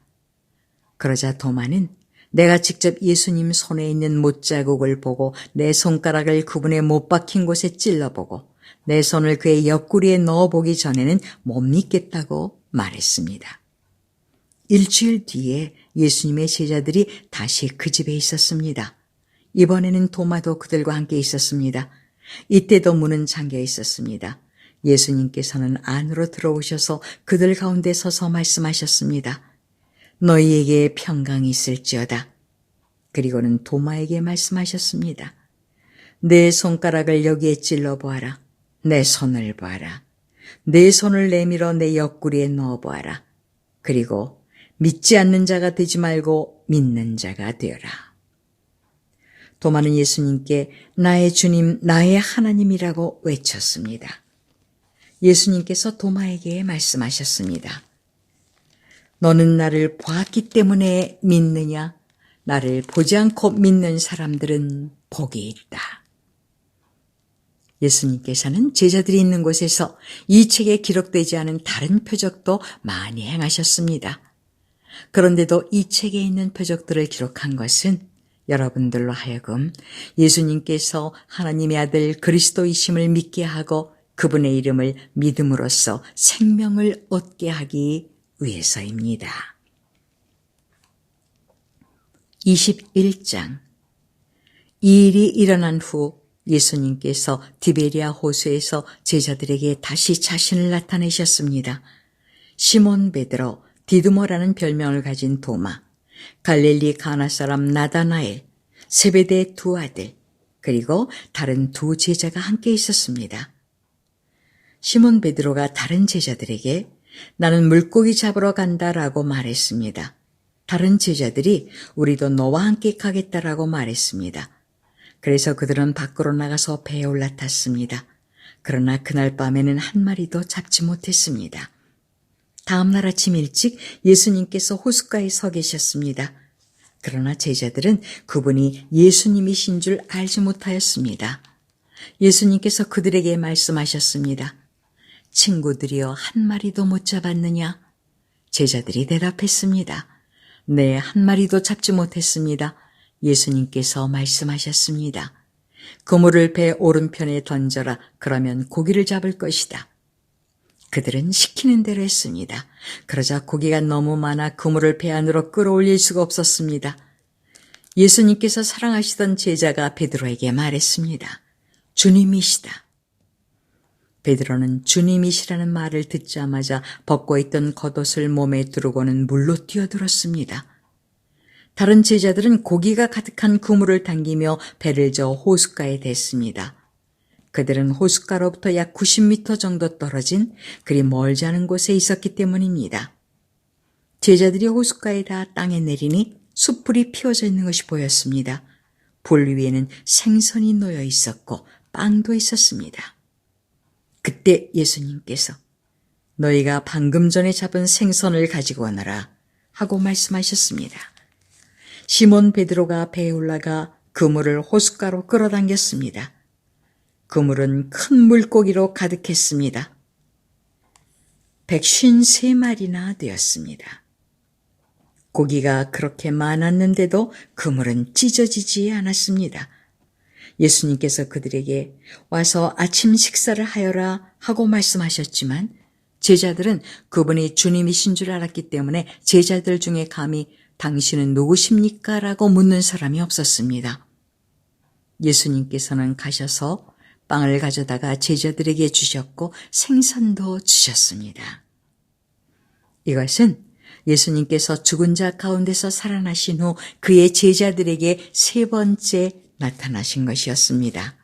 그러자 도마는 내가 직접 예수님 손에 있는 못자국을 보고 내 손가락을 그분의 못 박힌 곳에 찔러보고 내 손을 그의 옆구리에 넣어보기 전에는 못 믿겠다고 말했습니다. 일주일 뒤에 예수님의 제자들이 다시 그 집에 있었습니다. 이번에는 도마도 그들과 함께 있었습니다. 이때도 문은 잠겨 있었습니다. 예수님께서는 안으로 들어오셔서 그들 가운데 서서 말씀하셨습니다. 너희에게 평강이 있을지어다. 그리고는 도마에게 말씀하셨습니다. 내 손가락을 여기에 찔러 보아라. 내 손을 보아라. 내 손을 내밀어 내 옆구리에 넣어 보아라. 그리고 믿지 않는 자가 되지 말고 믿는 자가 되어라. 도마는 예수님께 나의 주님, 나의 하나님이라고 외쳤습니다. 예수님께서 도마에게 말씀하셨습니다. 너는 나를 보았기 때문에 믿느냐? 나를 보지 않고 믿는 사람들은 복이 있다. 예수님께서는 제자들이 있는 곳에서 이 책에 기록되지 않은 다른 표적도 많이 행하셨습니다. 그런데도 이 책에 있는 표적들을 기록한 것은 여러분들로 하여금 예수님께서 하나님의 아들 그리스도이심을 믿게 하고 그분의 이름을 믿음으로써 생명을 얻게 하기 위해서입니다. 21장. 이 일이 일어난 후 예수님께서 디베리아 호수에서 제자들에게 다시 자신을 나타내셨습니다. 시몬 베드로, 디두모라는 별명을 가진 도마, 갈릴리 가나 사람 나다나엘, 세베대의 두 아들, 그리고 다른 두 제자가 함께 있었습니다. 시몬 베드로가 다른 제자들에게 나는 물고기 잡으러 간다라고 말했습니다. 다른 제자들이 우리도 너와 함께 가겠다라고 말했습니다. 그래서 그들은 밖으로 나가서 배에 올라탔습니다. 그러나 그날 밤에는 한 마리도 잡지 못했습니다. 다음 날 아침 일찍 예수님께서 호숫가에 서 계셨습니다. 그러나 제자들은 그분이 예수님이신 줄 알지 못하였습니다. 예수님께서 그들에게 말씀하셨습니다. 친구들이여 한 마리도 못 잡았느냐? 제자들이 대답했습니다. 네, 한 마리도 잡지 못했습니다. 예수님께서 말씀하셨습니다. 그물을 배 오른편에 던져라. 그러면 고기를 잡을 것이다. 그들은 시키는 대로 했습니다. 그러자 고기가 너무 많아 그물을 배 안으로 끌어올릴 수가 없었습니다. 예수님께서 사랑하시던 제자가 베드로에게 말했습니다. 주님이시다. 베드로는 주님이시라는 말을 듣자마자 벗고 있던 겉옷을 몸에 두르고는 물로 뛰어들었습니다. 다른 제자들은 고기가 가득한 그물을 당기며 배를 저어 호숫가에 댔습니다. 그들은 호숫가로부터 약 90m 정도 떨어진 그리 멀지 않은 곳에 있었기 때문입니다. 제자들이 호숫가에 닿아 땅에 내리니 숯불이 피워져 있는 것이 보였습니다. 불 위에는 생선이 놓여 있었고 빵도 있었습니다. 그때 예수님께서 너희가 방금 전에 잡은 생선을 가지고 오너라 하고 말씀하셨습니다. 시몬 베드로가 배에 올라가 그물을 호숫가로 끌어당겼습니다. 그물은 큰 물고기로 가득했습니다. 153마리나 되었습니다. 고기가 그렇게 많았는데도 그물은 찢어지지 않았습니다. 예수님께서 그들에게 와서 아침 식사를 하여라 하고 말씀하셨지만 제자들은 그분이 주님이신 줄 알았기 때문에 제자들 중에 감히 당신은 누구십니까? 라고 묻는 사람이 없었습니다. 예수님께서는 가셔서 빵을 가져다가 제자들에게 주셨고 생선도 주셨습니다. 이것은 예수님께서 죽은 자 가운데서 살아나신 후 그의 제자들에게 세 번째 나타나신 것이었습니다.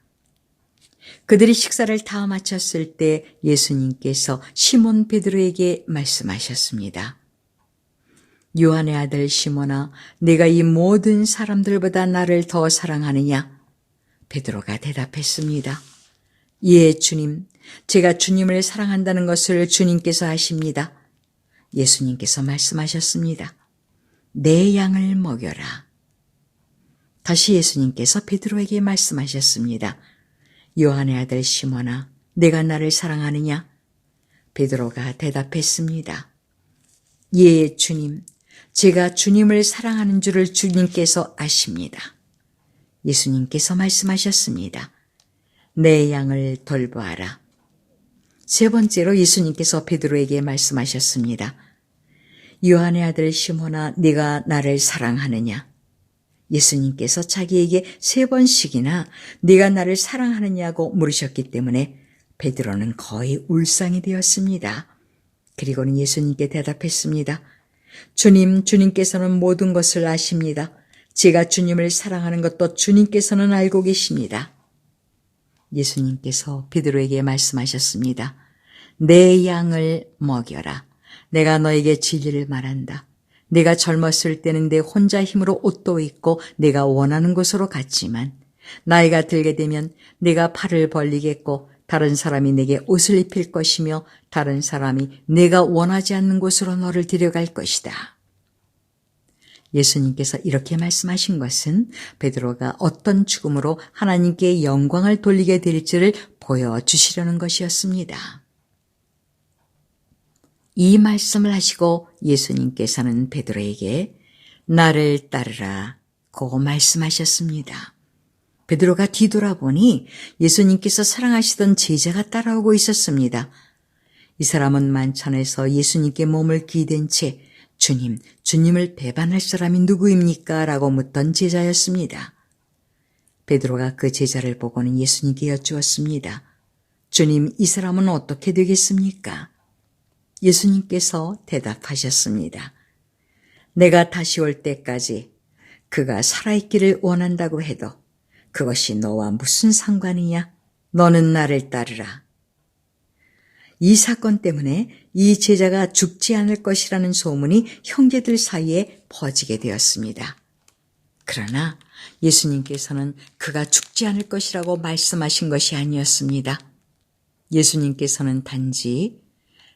그들이 식사를 다 마쳤을 때 예수님께서 시몬 베드로에게 말씀하셨습니다. 요한의 아들 시몬아, 네가 이 모든 사람들보다 나를 더 사랑하느냐? 베드로가 대답했습니다. 예, 주님, 제가 주님을 사랑한다는 것을 주님께서 아십니다. 예수님께서 말씀하셨습니다. 내 양을 먹여라. 다시 예수님께서 베드로에게 말씀하셨습니다. 요한의 아들 시몬아, 내가 나를 사랑하느냐? 베드로가 대답했습니다. 예, 주님, 제가 주님을 사랑하는 줄을 주님께서 아십니다. 예수님께서 말씀하셨습니다. 내 양을 돌보아라. 세 번째로 예수님께서 베드로에게 말씀하셨습니다. 요한의 아들 시몬아, 네가 나를 사랑하느냐? 예수님께서 자기에게 세 번씩이나 네가 나를 사랑하느냐고 물으셨기 때문에 베드로는 거의 울상이 되었습니다. 그리고는 예수님께 대답했습니다. 주님께서는 모든 것을 아십니다. 제가 주님을 사랑하는 것도 주님께서는 알고 계십니다. 예수님께서 베드로에게 말씀하셨습니다. 내 양을 먹여라. 내가 너에게 진리를 말한다. 내가 젊었을 때는 내 혼자 힘으로 옷도 입고 내가 원하는 곳으로 갔지만 나이가 들게 되면 내가 팔을 벌리겠고 다른 사람이 내게 옷을 입힐 것이며 다른 사람이 내가 원하지 않는 곳으로 너를 데려갈 것이다. 예수님께서 이렇게 말씀하신 것은 베드로가 어떤 죽음으로 하나님께 영광을 돌리게 될지를 보여주시려는 것이었습니다. 이 말씀을 하시고 예수님께서는 베드로에게 나를 따르라고 말씀하셨습니다. 베드로가 뒤돌아보니 예수님께서 사랑하시던 제자가 따라오고 있었습니다. 이 사람은 만찬에서 예수님께 몸을 기댄 채 주님을 배반할 사람이 누구입니까? 라고 묻던 제자였습니다. 베드로가 그 제자를 보고는 예수님께 여쭈었습니다. 주님, 이 사람은 어떻게 되겠습니까? 예수님께서 대답하셨습니다. 내가 다시 올 때까지 그가 살아있기를 원한다고 해도 그것이 너와 무슨 상관이냐? 너는 나를 따르라. 이 사건 때문에 이 제자가 죽지 않을 것이라는 소문이 형제들 사이에 퍼지게 되었습니다. 그러나 예수님께서는 그가 죽지 않을 것이라고 말씀하신 것이 아니었습니다. 예수님께서는 단지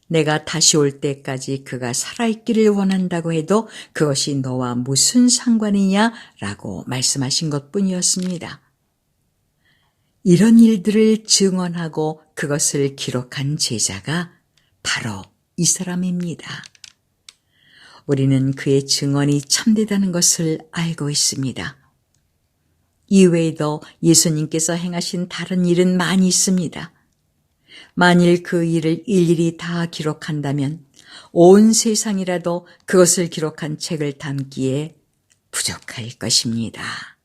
내가 다시 올 때까지 그가 살아있기를 원한다고 해도 그것이 너와 무슨 상관이냐라고 말씀하신 것뿐이었습니다. 이런 일들을 증언하고 그것을 기록한 제자가 바로 이 사람입니다. 우리는 그의 증언이 참되다는 것을 알고 있습니다. 이외에도 예수님께서 행하신 다른 일은 많이 있습니다. 만일 그 일을 일일이 다 기록한다면 온 세상이라도 그것을 기록한 책을 담기에 부족할 것입니다.